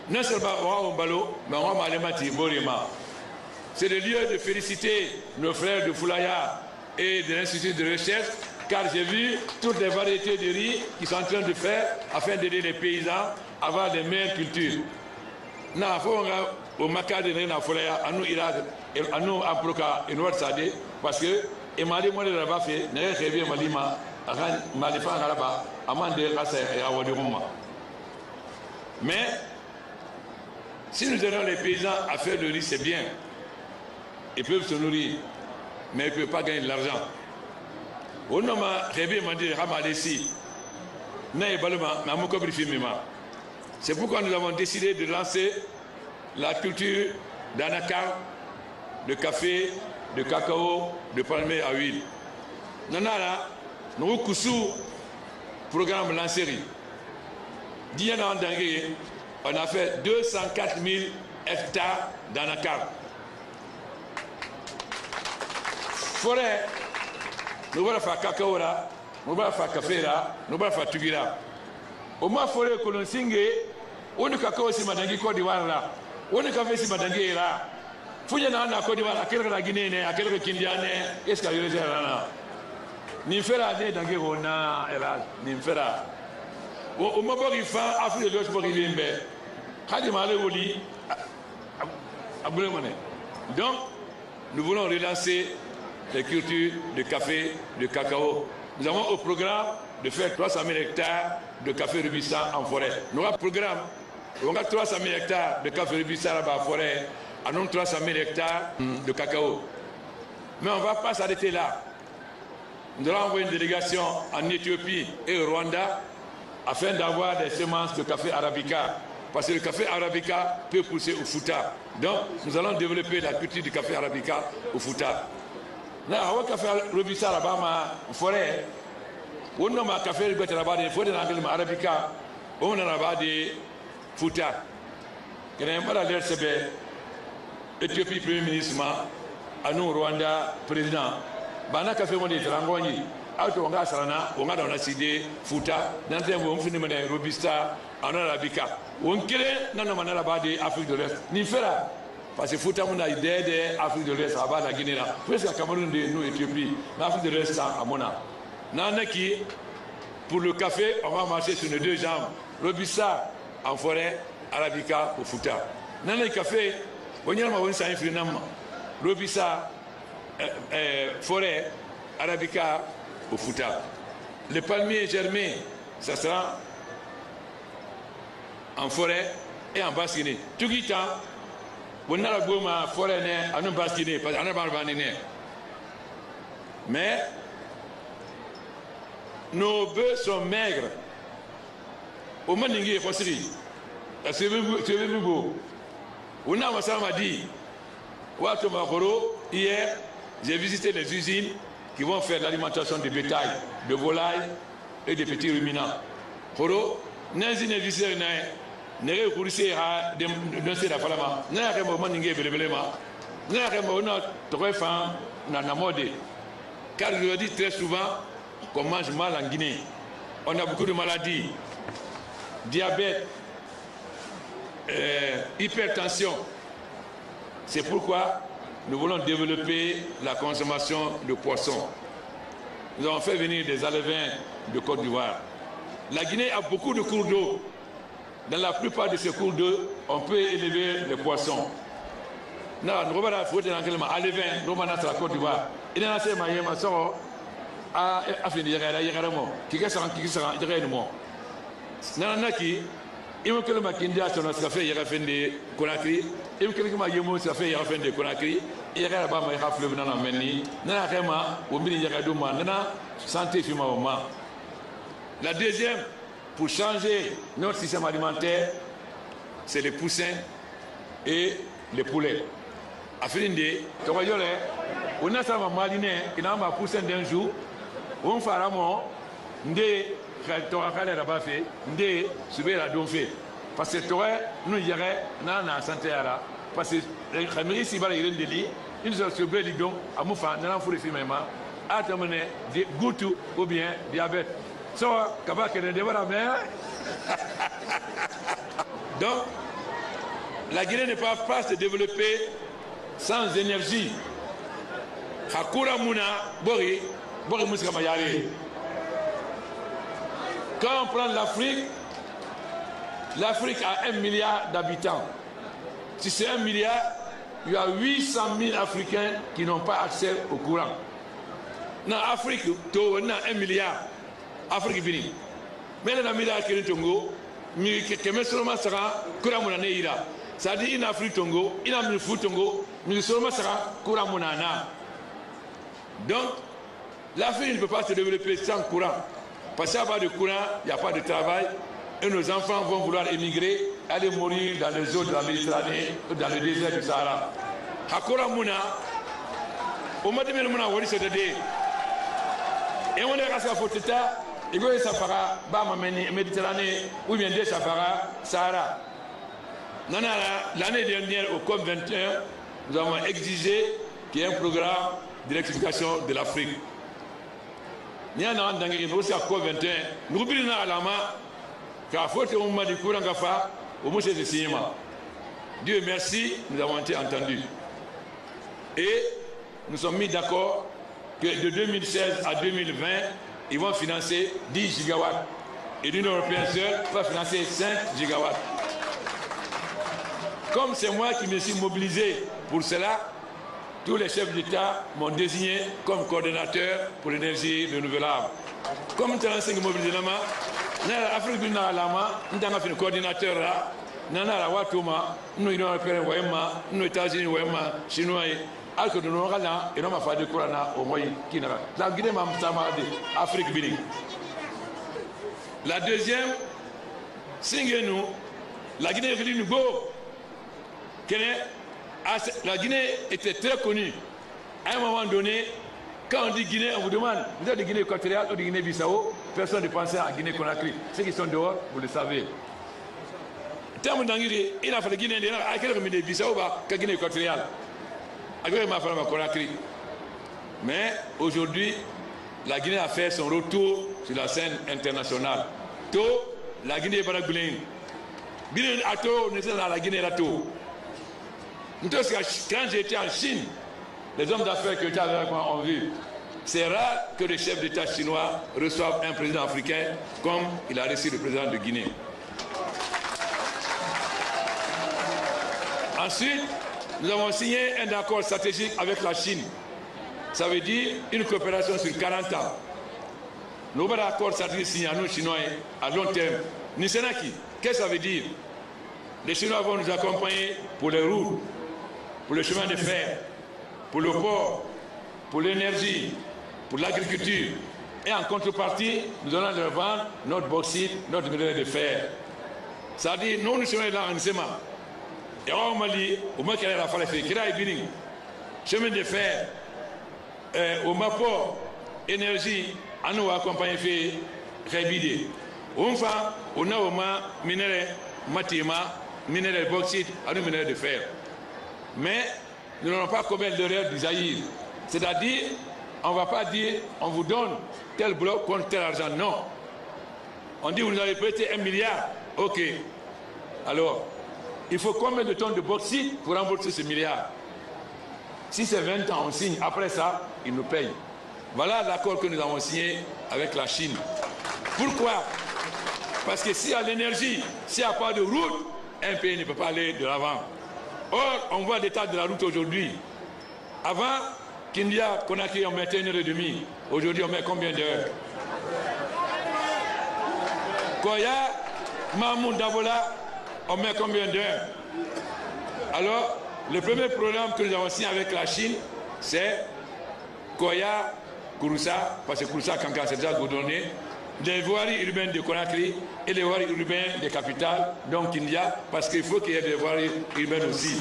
Non seulement on va mais on va. C'est le lieu de féliciter nos frères de Foulaya et de l'Institut de recherche, car j'ai vu toutes les variétés de riz qu'ils sont en train de faire afin d'aider les paysans à avoir des meilleures cultures. Non, il faut au Maka de Réna Foulaya, à nous Irak, à nous Amproka et nous Sade, parce que, et Mali, moi, le rabat fait, n'est pas réveillé Malima, Malifa Araba, Amande Rassa et Awadiruma. Mais, si nous aidons les paysans à faire le riz, c'est bien. Ils peuvent se nourrir, mais ils ne peuvent pas gagner de l'argent. Au nom de Réveillé Mandi Ramalesi, c'est pourquoi nous avons décidé de lancer la culture d'anacarde, de café, de cacao, de palmier à huile. Nanara, nous avons programme lancé. On a fait 204 000 hectares d'anacarde. Forêt, nous allons faire cacao là, nous allons faire café là, nous allons faire tugira. Au moins, forêt que l'on signe, on ne cacao si madangi Côte d'Ivoire là, on ne café si madangi là. Fouillana na Côte d'Ivoire, à quelques Guinéens, à quelques Kindianais, est-ce qu'il y a eu là? Nimfera de Dangirona, hélas, Nimfera. Au moment où il fait, Afrique de l'Ouest pour y venir, Khadimale Oli, à Boulemane. Donc, nous voulons relancer les cultures de café, de cacao. Nous avons au programme de faire 300 000 hectares de café Robusta en forêt. Nous avons un programme, on a 300 000 hectares de café Robusta là-bas en forêt, à nous 300 000 hectares de cacao. Mais on ne va pas s'arrêter là. Nous allons envoyer une délégation en Éthiopie et au Rwanda afin d'avoir des semences de café arabica. Parce que le café arabica peut pousser au Fouta. Donc, nous allons développer la culture du café arabica au Fouta. Nous avons un café Robusta là-bas en forêt. On a un café là-bas de forêt arabica. On a là-bas de Fouta. Il y a un parallèle, c'est Éthiopie, Premier ministre, à nous, Rwanda, président. Bana café mondial Trangoni, auto nga sarana, on a dans la cité, Fouta, dans un bon film de Robusta, en arabica. On crée dans le manala bade Afrique de l'Est. Ni fera, parce que Fouta mon a idée de Afrique de l'Est, à bas la Guinée là. Presque Cameroun de nous, Éthiopie, l'Afrique de l'Est à Mona. Nanaki, pour le café, on va marcher sur nos deux jambes. Robusta en forêt, arabica au Fouta. Nanaki café, on y a un saint finam. Robusta. Forêt arabica au Fouta. Le palmier germé, ça sera en forêt et en Basse-Guinée. Tout le temps, on a la gomme forêt en Basse-Guinée, parce qu'on a pas de. Mais nos bœufs sont maigres. Au Maningé, c'est beau. On a dit, hier, j'ai visité les usines qui vont faire l'alimentation de bétail, de volailles et de petits ruminants. Horo, n'azine visé n'est coursé à danser la falama, n'a rien au maningé belema, n'a rien au not, trois femmes, n'a mode. Car je le dis très souvent qu'on mange mal en Guinée. On a beaucoup de maladies, diabète, hypertension. C'est pourquoi nous voulons développer la consommation de poissons. Nous avons fait venir des alevins de Côte d'Ivoire. La Guinée a beaucoup de cours d'eau. Dans la plupart de ces cours d'eau, on peut élever les poissons. Nous avons fait alevin, nous avons fait la Côte d'Ivoire. Il y a un maïma sort à finir qui est il y a quelqu'un qui a fait de Conakry, il y a quelqu'un qui a fait de Conakry, il y a quelqu'un qui a fait de Conakry, il y a quelqu'un qui a La deuxième, pour changer notre système alimentaire, c'est les poussins et les poulets. À Filinde, on a ça mariné, il y a un poussin d'un jour, on fait un mot, parce que nous y na santé là parce que les si bala il deli ils sont sur le lidon à moufa na furi fi même à terminer goutou ou bien diabète so kaba que de voilà mais donc la Guinée n'est pas prête de se développer sans énergie. Hakura muna bori musika mayari. Quand on prend l'Afrique, l'Afrique a 1 milliard d'habitants. Si c'est 1 milliard, il y a 800 000 Africains qui n'ont pas accès au courant. Dans l'Afrique, on a 1 milliard. Afrique vini. Mais dans 1 milliard qui est Tongo, mais qui seulement sera courant monnaie ira. Ça dit en Afrique Tongo, il a mis le Tongo, mais seulement sera courant monnaie. Donc, l'Afrique ne peut pas se développer sans courant. Parce qu'il n'y a pas de courant, il n'y a pas de travail, et nos enfants vont vouloir émigrer, aller mourir dans les eaux de la Méditerranée, dans le désert du Sahara. Hakura Mouna, au mois de Mouna, on dit c'est et on est resté à Foteta, il y a Sahara, Bama Méditerranée, ou bien des Sahara, Sahara. L'année dernière, au COP21, nous avons exigé qu'il y ait un programme d'électrification de l'Afrique. Nous avons aussi à COP21, nous avons dit qu'à faute au moment du courant, au moins c'est le cinéma. Dieu merci, nous avons été entendus. Et nous sommes mis d'accord que de 2016 à 2020, ils vont financer 10 gigawatts. Et l'Union européenne seule va financer 5 gigawatts. Comme c'est moi qui me suis mobilisé pour cela, tous les chefs d'État m'ont désigné comme coordonnateur pour l'énergie renouvelable. Comme tu as lancé mobilisé l'Afrique du Nord, nous avons fait un coordinateur là, nous avons l'Union européenne, nous États-Unis, Chinois, alors que nous avons là, et nous avons fait du Corona au moyen qui n'a pas. La Guinée m'a dit Afrique Bini. La deuxième, c'est que nous, la Guinée est venue nous go. La Guinée était très connue. À un moment donné, quand on dit Guinée, on vous demande, vous êtes de Guinée équatoriale ou de Guinée-Bissau, personne ne pensait à Guinée-Conakry. Ceux qui sont dehors, vous le savez. Il a fallu Guinée, à quel moment Bissau va que Guinée équatoriale. Mais aujourd'hui, la Guinée a fait son retour sur la scène internationale. La Guinée est pas la Guinée. Guinée à tout, nous sommes dans la Guinée à tout. Quand j'étais en Chine, les hommes d'affaires que j'étais avec moi ont vu. C'est rare que les chefs d'État chinois reçoivent un président africain comme il a reçu le président de Guinée. Ensuite, nous avons signé un accord stratégique avec la Chine. Ça veut dire une coopération sur 40 ans. Nous avons un accord stratégique signé à nous, Chinois, à long terme. Nisenaki, qu'est-ce que ça veut dire? Les Chinois vont nous accompagner pour les routes, pour le chemin de fer, pour le port, pour l'énergie, pour l'agriculture. Et en contrepartie, nous allons leur vendre notre bauxite, notre minerai de fer. Ça veut dire, nous sommes là en Sema. Et au Mali, au Mali, il y a la falaise, chemin de fer, au Mapo, énergie, à nous accompagner fait Rébide. Enfin, on a au minerai, matima, minerai de bauxite, à nous minerai de fer. Mais nous n'avons pas commis l'erreur du Zaïre. C'est-à-dire, on ne va pas dire, on vous donne tel bloc contre tel argent. Non. On dit, vous nous avez prêté 1 milliard. OK. Alors, il faut combien de tonnes de bauxite pour rembourser ce milliard? Si c'est 20 ans, on signe. Après ça, ils nous payent. Voilà l'accord que nous avons signé avec la Chine. Pourquoi? Parce que s'il y a l'énergie, s'il n'y a pas de route, un pays ne peut pas aller de l'avant. Or, on voit l'état de la route aujourd'hui. Avant, Kindia, Conakry, on mettait 1h30. Aujourd'hui, on met combien d'heures? Koya, Mahmoud Dabola, on met combien d'heures? Alors, le premier programme que nous avons signé avec la Chine, c'est Koya, Kouroussa, parce que Kouroussa, Kanka, c'est déjà goudronné, les voiries urbaines de Conakry et les voiries urbaines des capitales, donc Kindia, parce qu'il faut qu'il y ait des voiries urbaines aussi.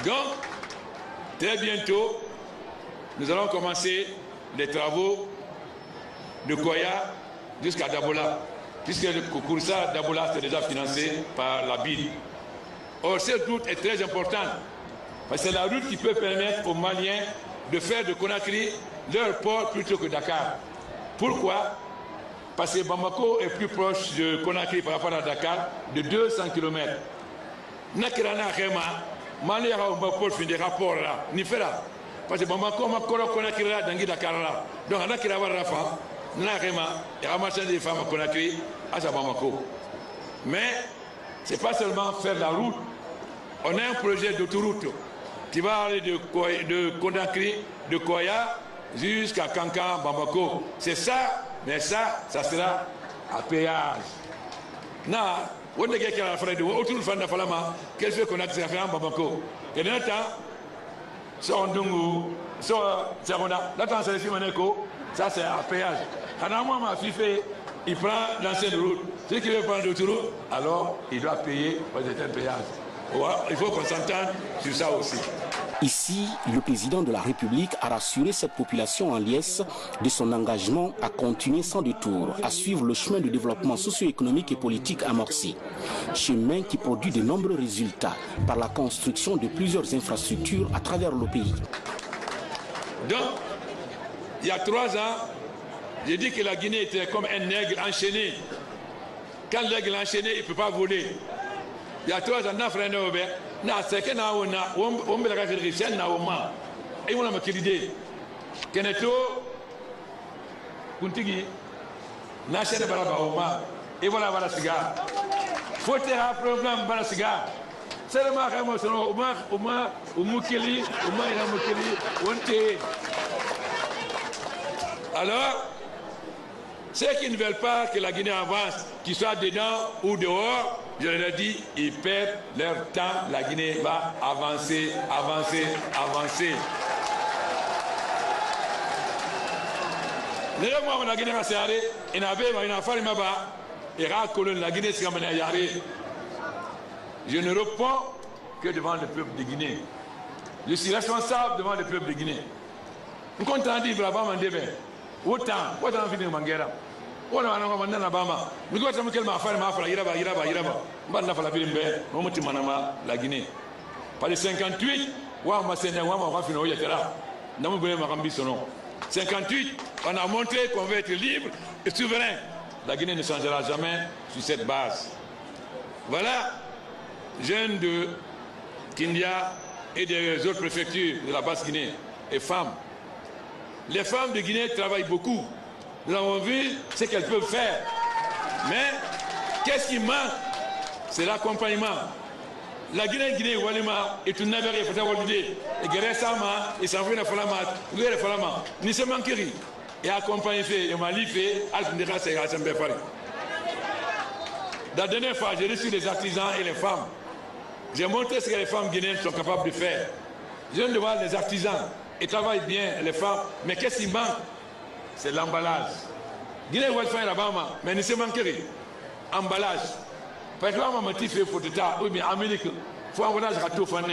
Donc, très bientôt, nous allons commencer les travaux de Koya jusqu'à Dabola, puisque le Kouroussa Dabola c'est déjà financé par la BID. Or, cette route est très importante, parce que c'est la route qui peut permettre aux Maliens de faire de Conakry leur port plutôt que Dakar. Pourquoi? Parce que Bamako est plus proche de Conakry par rapport à Dakar de 200 km. Nakirana Rema, Mali a un fin de rapport là, ni fait là. Parce que Bamako m'a Conakry là, dans Dakar là. Donc, Nakira va Rafa, Nakema, il y a un marchand des femmes à Conakry, à Bamako. Mais, ce n'est pas seulement faire la route. On a un projet d'autoroute qui va aller de Conakry, de Koya, jusqu'à Kankan, Bamako. C'est ça, mais ça sera à péage. Non, on ne peut pas faire de autour de Fandafalama, qu'elle fait Conakry, ça fait un Bamako. Et dans le temps, ça on dungu, ça on a, là quand c'est le Maneko, ça c'est à péage. Quand moi ma fille fait, il prend l'ancienne route. Celui qui veut prendre l'autoroute, alors il doit payer parce que c'est un péage. Il faut qu'on s'entende sur ça aussi. Ici, le président de la République a rassuré cette population en liesse de son engagement à continuer sans détour, à suivre le chemin de développement socio-économique et politique amorcé. Chemin qui produit de nombreux résultats par la construction de plusieurs infrastructures à travers le pays. Donc, il y a 3 ans, j'ai dit que la Guinée était comme un aigle enchaîné. Quand l'aigle est enchaîné, il ne peut pas voler. Il y a 3 ans, na seke na wona wombe la fédération na woma e wona makilide keneto kuntigi na chere baraba woma e wala wala siga faut un problème bala siga c'est ma kamo sono uma umukeli ina mukeli wonte. Alors ceux qui ne veulent pas que la Guinée avance, qu'ils soient dedans ou dehors, je leur ai dit, ils perdent leur temps. La Guinée va avancer, avancer, avancer. La Guinée va s'arrêter, et la Guinée sera menée à arrêter. Je ne réponds que devant le peuple de Guinée. Je suis responsable devant le peuple de Guinée. Nous comptons dire, bravo, autant finir mangera wala wana ngoma nana bama niko tamu kelma afari ma afara yiraba banda fala bilimbe mo mutima na la Guinée par les 58 wa masenya wa ma fino yetera ndamu gole makambi sono 58 on a montré qu'on veut être libre et souverain. La Guinée ne changera jamais sur cette base. Voilà, jeunes de Kindia et des autres préfectures de la basse Guinée et femmes. Les femmes de Guinée travaillent beaucoup. Nous avons vu ce qu'elles peuvent faire. Mais qu'est-ce qui manque? C'est l'accompagnement. La Guinée, Walima, est une navire pour avoir l'idée. Et Guéré-Sama, et s'en fout de Falama, Guéré-Falama, ni se manquerie. Et accompagner fait, et Mali fait, Al-Ndera, c'est Rassemblé Paris. La dernière fois, j'ai reçu les artisans et les femmes. J'ai montré ce que les femmes guinéennes sont capables de faire. Je viens de voir les artisans. Ils travaillent bien, les femmes, mais qu'est-ce qui manque? C'est l'emballage. Guinée va faire là-bas, mais ne se manque rien. Emballage. Parce que moi, je suis fait oui, mais Amérique, il faut un emballage à tout faire.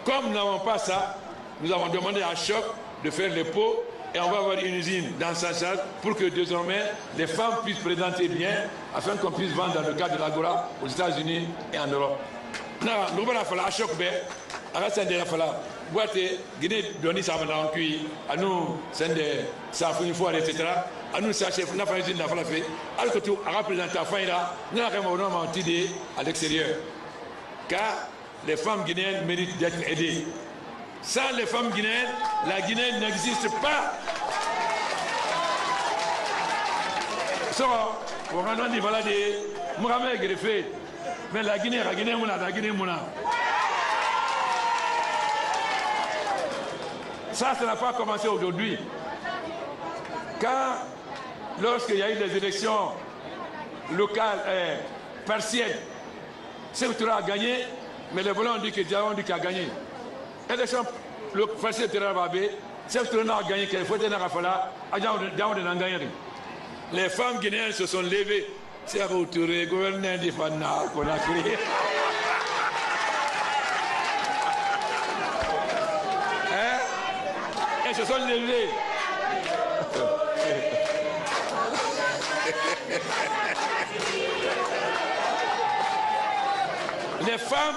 Comme nous n'avons pas ça, nous avons demandé à Choc de faire les pots et on va avoir une usine dans Saint-Charles pour que désormais les femmes puissent présenter bien afin qu'on puisse vendre dans le cadre de l'Agora aux États-Unis et en Europe. Nous allons faire la Choc. Boîte Guinée doni ça va en cuit à nous c'est des ça faut une fois etc. À nous ça chef n'a pas usine n'a pas fait alors que tout a représenté la fin là nous avons vraiment idée à l'extérieur car les femmes guinéennes méritent d'être aidées. Sans les femmes guinéennes, la Guinée n'existe pas. So, on a dit voilà des Mohamed greffé mais la Guinée mouna. Ça n'a pas commencé aujourd'hui. Car lorsqu'il y a eu des élections locales partielles, Sékou a gagné, mais les volants ont dit que Diaon dit qu'il a gagné. Élection partielle de Rababé, Sékou a gagné, qu'il faut tenir à Fala, Diaon n'a gagné. Les femmes guinéennes se sont levées. C'est Touré, gouverneur du Fana, qu'on a créé. Elles se sont levées. Les femmes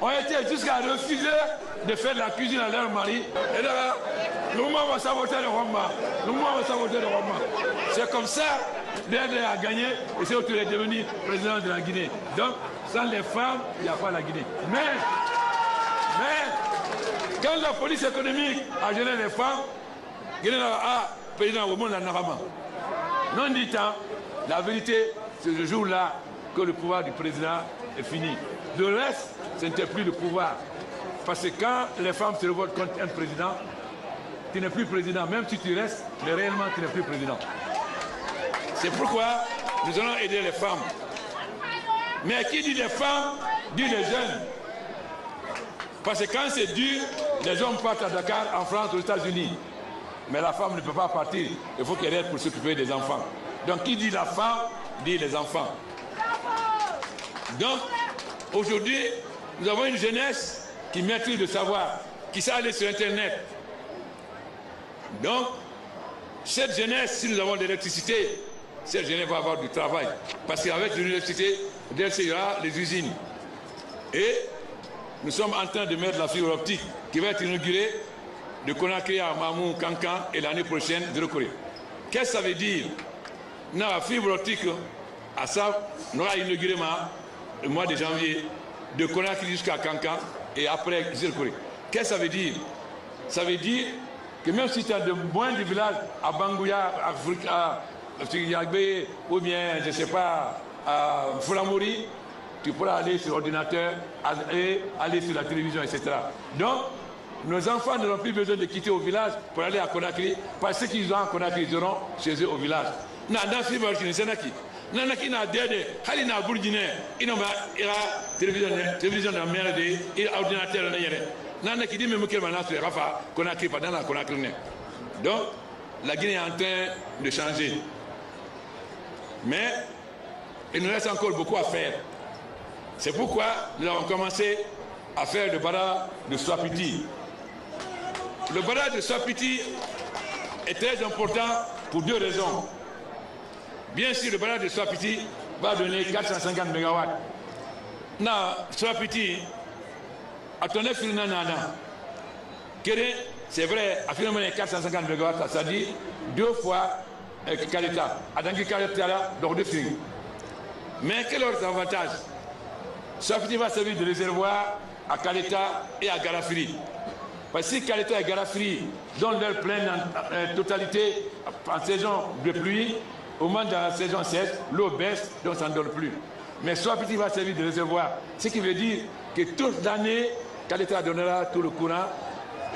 ont été jusqu'à refuser de faire la cuisine à leur mari. Et là, nous m'avons saboté le Rwanda. C'est comme ça BRD a gagné et c'est autour est devenu président de la Guinée. Donc, sans les femmes, il n'y a pas la Guinée. Mais, quand la police économique a géré les femmes, Guinée a président au monde en Narama. Non dit temps, la vérité, c'est ce jour-là que le pouvoir du président est fini. Le reste, ce n'était plus le pouvoir. Parce que quand les femmes se révoltent contre un président, tu n'es plus président. Même si tu restes, mais réellement, tu n'es plus président. C'est pourquoi nous allons aider les femmes. Mais qui dit les femmes, dit les jeunes. Parce que quand c'est dur, les hommes partent à Dakar, en France, aux États-Unis. Mais la femme ne peut pas partir. Il faut qu'elle aide pour s'occuper des enfants. Donc qui dit la femme, dit les enfants. Donc, aujourd'hui, nous avons une jeunesse qui maîtrise le savoir, qui sait aller sur Internet. Donc, cette jeunesse, si nous avons de l'électricité, cette jeunesse va avoir du travail. Parce qu'avec l'électricité, il y aura les usines. Et nous sommes en train de mettre la fibre optique qui va être inaugurée de Conakry à Mamou, Kankan et l'année prochaine de Corée. Qu'est-ce que ça veut dire? La fibre optique, à ça, nous aura inauguré le mois de janvier, de Conakry jusqu'à Kankan et après Zirkouri. Qu'est-ce que ça veut dire? Ça veut dire que même si tu as de moins de villages à Bangouya, à Yagbe, ou bien, je ne sais pas, à Foulamori, tu pourras aller sur l'ordinateur et aller sur la télévision, etc. Donc, nos enfants n'auront plus besoin de quitter au village pour aller à Conakry, parce que qu'ils ont à Conakry, ils auront chez eux au village. Nanaki na dede hali na burgine ina ma ira télévision na merde et ordinateur na yere nanaki di même kelma na sur rafa Conakry pas dans la Conakry. Donc la Guinée est en train de changer, mais il nous reste encore beaucoup à faire. C'est pourquoi nous avons commencé à faire le barrage de Swapiti. Le barrage de Swapiti est très important pour deux raisons. Bien sûr, le barrage de Swapiti va donner 450 MW. Na Swapiti, à ton effet, c'est vrai, à finalement 450 MW, ça dit 2 fois Kalita. À Dangi Kalita, donc 2 films. Mais quel autre avantage? Swapiti va servir de réservoir à Kalita et à Garafiri. Parce que si Kalita et Garafiri donnent leur pleine totalité en saison de pluie, au moment de la saison sèche, l'eau baisse, donc ça ne donne plus. Mais Swapiti va servir de réservoir. Ce qui veut dire que toute l'année, Kalita donnera tout le courant,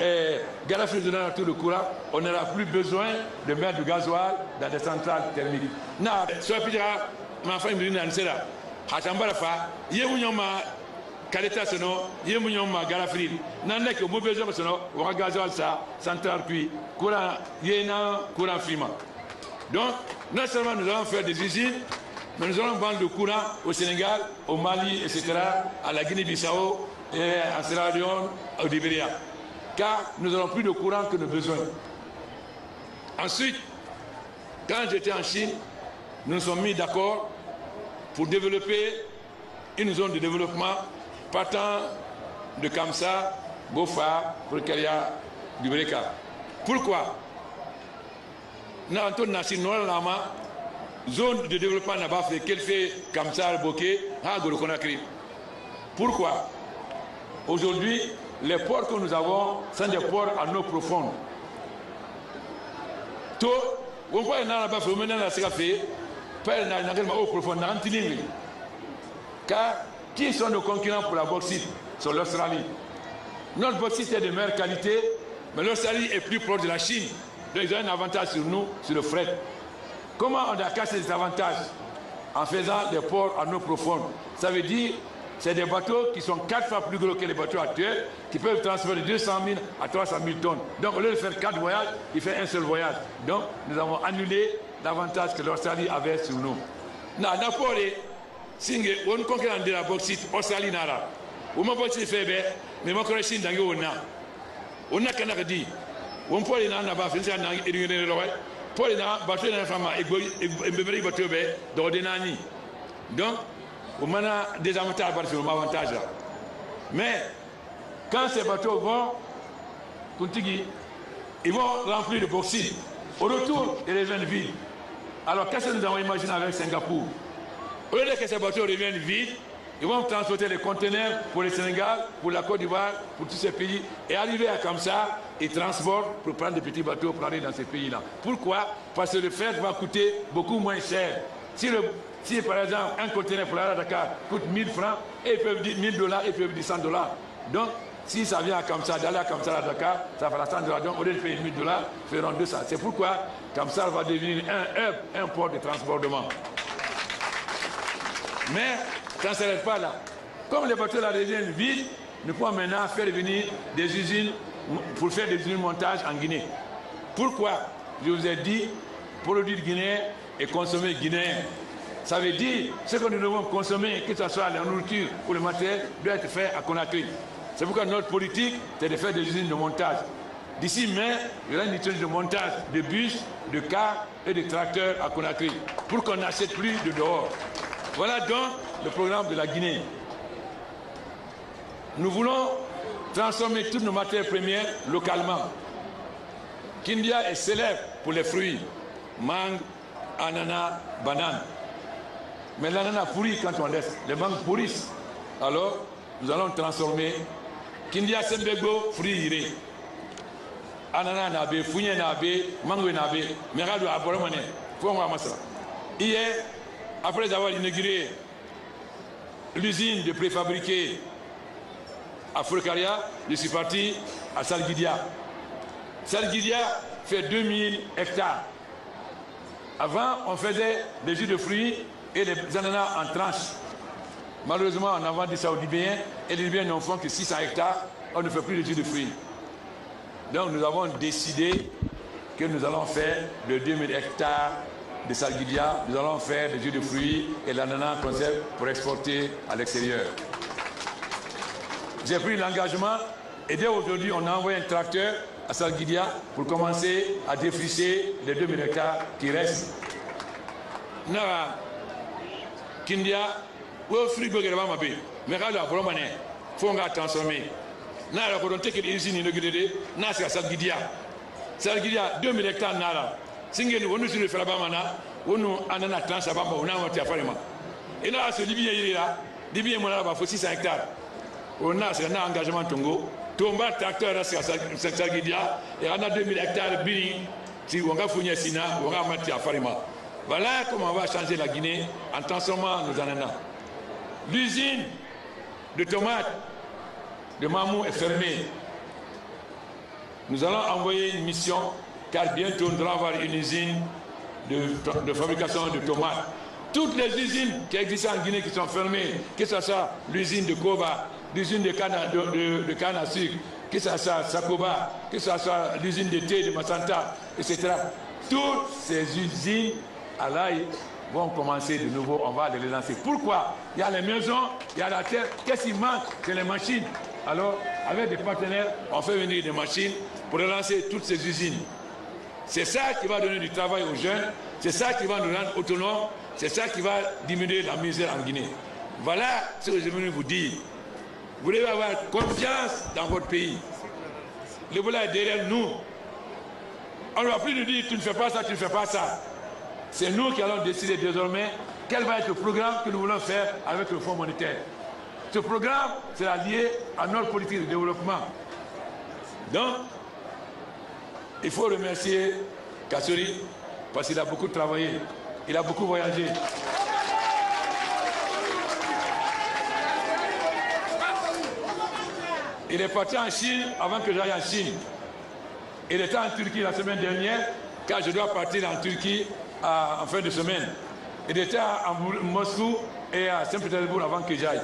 et Garafiri donnera tout le courant, on n'aura plus besoin de mettre du gasoil dans des centrales thermiques. Na Swapiti ma femme me dit Nansera, Hatambara fa, Yewunyama, Kalita sono, Yewunyama Garafiri. Nanda que vous besoin sono, on a gasoil ça, centrale puis, courant Yéna, courant Fima. Donc, non seulement nous allons faire des usines, mais nous allons vendre le courant au Sénégal, au Mali, etc., à la Guinée-Bissau, à Sierra Leone, au Libéria. Car nous n'aurons plus de courant que nos besoins. Ensuite, quand j'étais en Chine, nous nous sommes mis d'accord pour développer une zone de développement partant de Kamsa, Bofa, Prekaria, Dubreka. Pourquoi? Zone de développement n'a-bas fait qu'elle fait Kamsar, Boké, à Golo-Conakry. Pourquoi? Aujourd'hui, les ports que nous avons sont des ports à eau profonde. Tout, on voit là-bas, on mène la café, pas une eau profonde, car qui sont nos concurrents pour la bauxite? Sur l'Australie. Notre bauxite est de meilleure qualité, mais l'Australie est plus proche de la Chine. Donc ils ont un avantage sur nous, sur le fret. Comment on a cassé ces avantages? En faisant des ports en eau profonde. Ça veut dire c'est des bateaux qui sont 4 fois plus gros que les bateaux actuels, qui peuvent transporter 200 000 à 300 000 tonnes. Donc au lieu de faire 4 voyages, il fait un seul voyage. Donc nous avons annulé l'avantage que l'Australie avait sur nous. Si on conquête de la bauxite, Australie nara. On m'a bauxite fait bien, mais mon collègue Chine d'Ango on a qu'à dire. On peut aller dans la base, c'est un irrigué le roi. Pour les bateaux dans la femme, et bébé bateau dans des nani. Donc, on a des avantages, on a avantage là. Mais, quand ces bateaux vont, ils vont remplir de bauxite. Au retour, ils reviennent vides. Alors, qu'est-ce que nous avons imaginé avec Singapour? Au lieu que ces bateaux reviennent vides, ils vont transporter les conteneurs pour le Sénégal, pour la Côte d'Ivoire, pour tous ces pays. Et arriver à comme ça, ils transportent pour prendre des petits bateaux pour aller dans ces pays-là. Pourquoi? Parce que le fret va coûter beaucoup moins cher. Si par exemple un conteneur pour aller à Dakar coûte 1000 francs, et ils peuvent dire $1000, ils peuvent dire $100. Donc, si ça vient comme ça, d'aller comme ça à Dakar, ça fera $100. Donc, au lieu de payer $1000, ils feront 200. C'est pourquoi comme ça va devenir un hub, un port de transbordement. Mais ça ne s'arrête pas là. Comme les bateaux là deviennent vides, nous pouvons maintenant faire venir des usines pour faire des usines de montage en Guinée. Pourquoi? Je vous ai dit, produire guinéen et consommer guinéen. Ça veut dire, ce que nous devons consommer, que ce soit la nourriture ou le matériel, doit être fait à Conakry. C'est pourquoi notre politique, c'est de faire des usines de montage. D'ici mai, il y aura une usine de montage de bus, de cars et de tracteurs à Conakry, pour qu'on n'achète plus de dehors. Voilà donc le programme de la Guinée. Nous voulons transformer toutes nos matières premières localement. Kindia est célèbre pour les fruits, mangue, ananas, banane. Mais l'ananas pourrit quand on laisse. Les mangues pourrissent. Alors, nous allons transformer Kindia Sembego fruit iré. Ananas nabe, fougne nabe, mangue nabe, merado aboromane. Faut voir ça. Hier, après avoir inauguré l'usine de préfabriqués à Furkaria, je suis parti à Salguidia. Salguidia fait 2000 hectares. Avant, on faisait des jus de fruits et des ananas en tranches. Malheureusement, on a vendu ça aux Libyens et les Libyens n'en font que 600 hectares. On ne fait plus de jus de fruits. Donc nous avons décidé que nous allons faire de 2000 hectares de Salguidia, nous allons faire des jus de fruits et l'ananas conserve pour exporter à l'extérieur. J'ai pris l'engagement et dès aujourd'hui, on a envoyé un tracteur à Salguidia pour commencer à défricher les 2000 hectares qui restent. Nara, Kindia, où fruit burger va m'appeler, mais là, pour le faut transformer. Nara, pour on take l'usine inaugurée, n'a c'est à Salguidia. Salguidia, 2000 hectares nara. Singé nous, on nous sur le Ferabamana, on nous en a transabamba, on a un tiafarema. Et là, ce Libyen, il est là, Libyen, mon là, faut 600 hectares. On a un engagement Tongo. Tomba tracteur à Salguidia et on a 2000 hectares bini. Si on va fournir Sina, on va mettre à Farima. Voilà comment on va changer la Guinée en transformant nos ananas. L'usine de tomates de Mamou est fermée. Nous allons envoyer une mission car bientôt nous allons avoir une usine de fabrication de tomates. Toutes les usines qui existent en Guinée qui sont fermées, que ce soit l'usine de Koba, l'usine de canne à sucre, que ce soit Sakoba, que ce soit l'usine de thé de Massanta, etc. Toutes ces usines à l'ail vont commencer de nouveau, on va les lancer. Pourquoi? Il y a les maisons, il y a la terre, qu'est-ce qui manque? C'est les machines. Alors, avec des partenaires, on fait venir des machines pour relancer toutes ces usines. C'est ça qui va donner du travail aux jeunes, c'est ça qui va nous rendre autonomes, c'est ça qui va diminuer la misère en Guinée. Voilà ce que je veux vous dire. Vous devez avoir confiance dans votre pays. Le voilà est derrière nous. On ne va plus nous dire tu ne fais pas ça, tu ne fais pas ça. C'est nous qui allons décider désormais quel va être le programme que nous voulons faire avec le Fonds monétaire. Ce programme sera lié à notre politique de développement. Donc, il faut remercier Kassori parce qu'il a beaucoup travaillé, il a beaucoup voyagé. Il est parti en Chine avant que j'aille en Chine. Il était en Turquie la semaine dernière, car je dois partir en Turquie en fin de semaine. Il était à Moscou et à Saint-Pétersbourg avant que j'aille.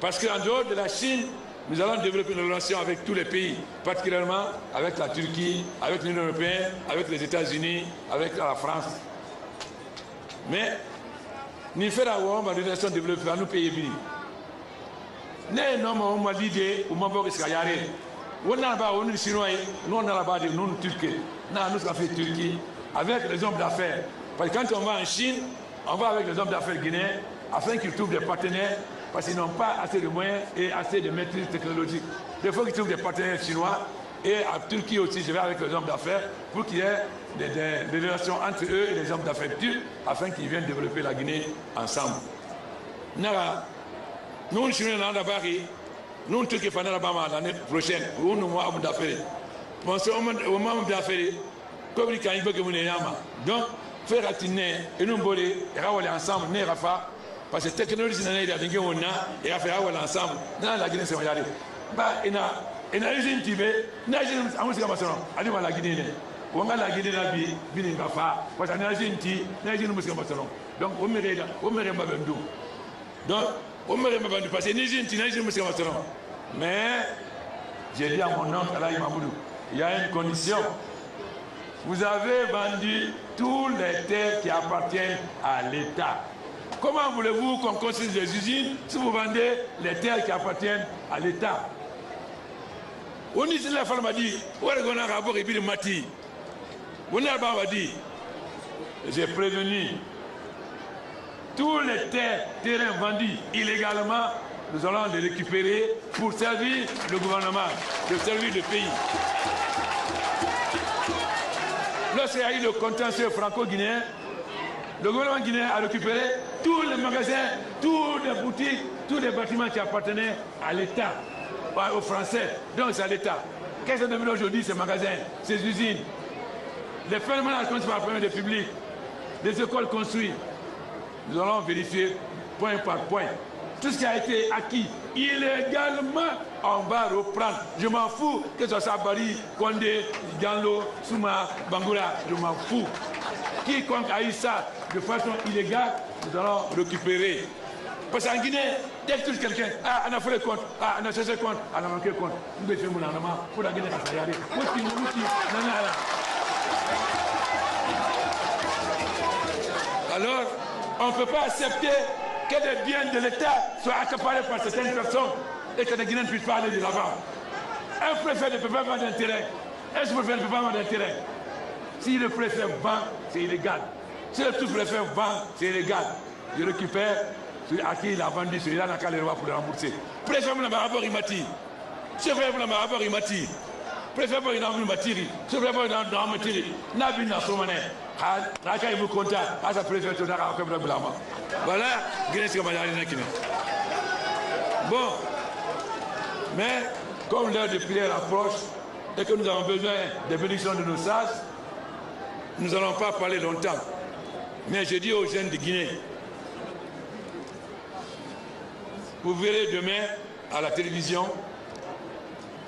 Parce qu'en dehors de la Chine, nous allons développer une relation avec tous les pays, particulièrement avec la Turquie, avec l'Union européenne, avec les États-Unis, avec la France. Mais, nous faisons une relation développée à nos pays. Ne non on m'a l'idée ou m'a pas que ça y arrive. On n'a pas on est chinois, nous on n'a pas de nous turcs. Non, nous avons fait Turquie avec les hommes d'affaires. Parce que quand on va en Chine, on va avec les hommes d'affaires guinéens afin qu'ils trouvent des partenaires parce qu'ils n'ont pas assez de moyens et assez de maîtrise technologique. Il faut qu'ils trouvent des partenaires chinois et à Turquie aussi, je vais avec les hommes d'affaires pour qu'il y ait des relations entre eux et les hommes d'affaires turcs afin qu'ils viennent développer la Guinée ensemble. Nara. Nous, nous sommes dans la barre, nous sommes dans la barre l'année prochaine, nous sommes d'affaires. Pensez au moment d'affaires, comme il y a un peu de monde. Donc, faire atteindre et nous voulons aller ensemble, nous Rafa, parce que la technologie n'est pas dingue, on a et faire aller ensemble. Dans la Guinée, c'est pas y bah, il y a une usine Tibet, il y a une usine allez voir la Guinée. On a la Guinée là, bien Rafa, parce qu'il y a une usine Tibet, il y a une usine Barcelone. Donc, on mérite là, on mérite pas de donc, on me remet parce que mais j'ai dit à mon oncle Alaï Mamoudou, il y a une condition. Vous avez vendu toutes les terres qui appartiennent à l'État. Comment voulez-vous qu'on construise des usines si vous vendez les terres qui appartiennent à l'État? On dit la femme m'a dit, j'ai prévenu. Tous les terrains vendus illégalement, nous allons les récupérer pour servir le gouvernement, pour servir le pays. Lorsqu'il y a eu le contentieux franco-guinéen, le gouvernement guinéen a récupéré tous les magasins, toutes les boutiques, tous les bâtiments qui appartenaient à l'État, aux Français, donc c'est à l'État. Qu'est-ce que c'est devenu aujourd'hui ces magasins, ces usines? Les phénomènes construits par le public, les écoles construites. Nous allons vérifier point par point. Tout ce qui a été acquis illégalement, on va reprendre. Je m'en fous que ce soit Bari, Condé, Diallo, Souma, Bangoura, je m'en fous. Quiconque a eu ça de façon illégale, nous allons récupérer. Parce qu'en Guinée, dès que tu touches quelqu'un, on a fait le compte, on a cherché le compte, on a manqué le compte. Nous devons faire mon armement pour la Guinée, ça y aller. Alors, on ne peut pas accepter que les biens de l'État soient accaparés par certaines personnes et que les Guinéens ne puissent pas aller de l'avant. Un préfet ne peut pas avoir d'intérêt. Un sous-préfet ne peut pas avoir d'intérêt. Si le préfet vend, c'est illégal. Si le sous-préfet vend, c'est illégal. Je récupère celui à qui il a vendu, celui-là n'a qu'à les rois pour le rembourser. Préfet, vous n'avez pas rapport, il m'attire. Chef-préfet, vous n'avez pas rapport, il m'attire. Préfet, vous n'avez pas rapport, il m'attire. Chef-préfet, vous n'avez pas rapport, il m'attire. Nabi n'a pas voilà, bon, mais comme l'heure de prière approche et que nous avons besoin des bénédictions de nos sages, nous n'allons pas parler longtemps. Mais je dis aux jeunes de Guinée, vous verrez demain à la télévision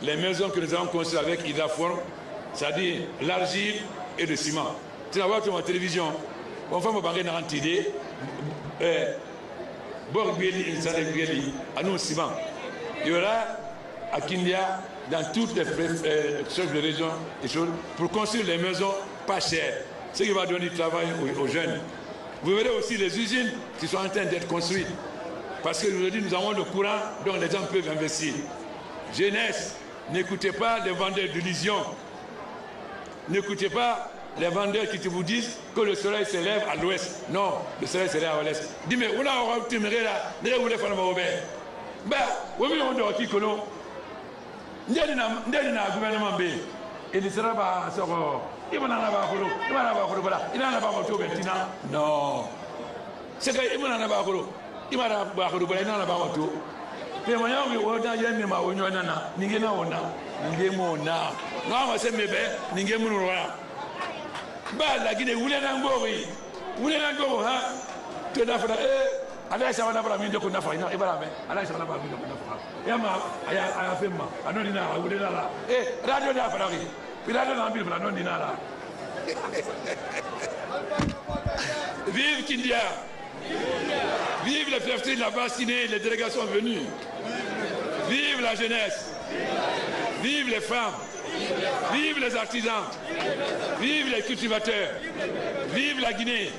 les maisons que nous avons construites avec Hydraform, c'est-à-dire l'argile et le ciment. Tu vas voir sur ma télévision, on va me parler dans l'antidé, Borgbeli, à nous ciment. Il y aura à Kindia, dans toutes les chefs de région, pour construire les maisons pas chères, ce qui va donner du travail aux jeunes. Vous verrez aussi les usines qui sont en train d'être construites. Parce que aujourd'hui, nous avons le courant, donc les gens peuvent investir. Jeunesse, n'écoutez pas les vendeurs d'illusions. N'écoutez pas les vendeurs qui vous disent que le soleil se lève à l'ouest. Non, le soleil se lève à l'est. Dis-moi, on a obtenu là, vous voulez faire le mauvais. Ben, vous voulez on doit qui que l'on. Nous avons un gouvernement B. Et il ne sera pas sur. Il va en avoir un il va en avoir un il va en avoir un non. C'est qu'il va en avoir un il va en avoir un il va en avoir un mais moi, je vais vous dire que je vais vous dire que je vais vous dire que je vais vous dire bah la Guinée voulait n'angori ha to na fara ala sa wana fara min de ko na fara ina ibara me ala sa wana fara min de ko na fara ya ma aya femma anoni na wule la radio da fara ki radio na bil fara anoni na la vive Kindia, vive les fiertés de la Bassinée, les délégations venues, vive la jeunesse, vive les femmes, vive les artisans, vive les cultivateurs, vive la Guinée,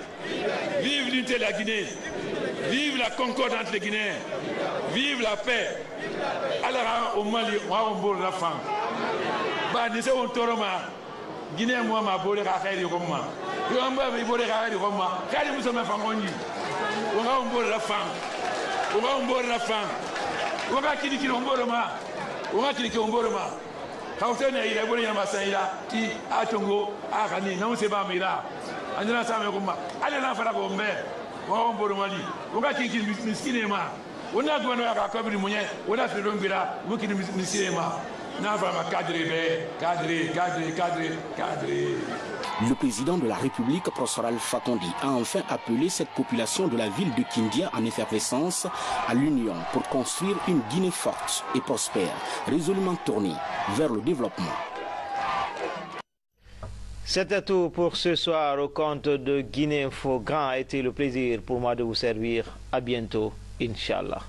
vive l'unité de la Guinée, vive la concorde entre les Guinéens, vive la paix. Alors au Mali, on va la femme. Bah, nous sommes Toroma, Guinée, moi, ma boule à faire du Roma. Je vais me boule à faire du Roma. Car nous sommes en famille. On va on boule la femme. On va on boule la femme. On va qui dit qu'on boule le ma. On va qui dit qu'on boule le ma. Quand on est là, on est là, qui a Tongo, a Rani, non c'est pas Mira. On est là, ça me combat. Allez là, faire la bombe. On boule le Mali. On va qui dit miskinema. On a gouverné à Kabi du Moyen. On a fait le Mbira. On qui dit miskinema. Le président de la République, Prosper Alpha Condé, a enfin appelé cette population de la ville de Kindia en effervescence à l'union pour construire une Guinée forte et prospère, résolument tournée vers le développement. C'était tout pour ce soir au compte de Guinée Info. Grand a été le plaisir pour moi de vous servir. À bientôt, Inch'Allah.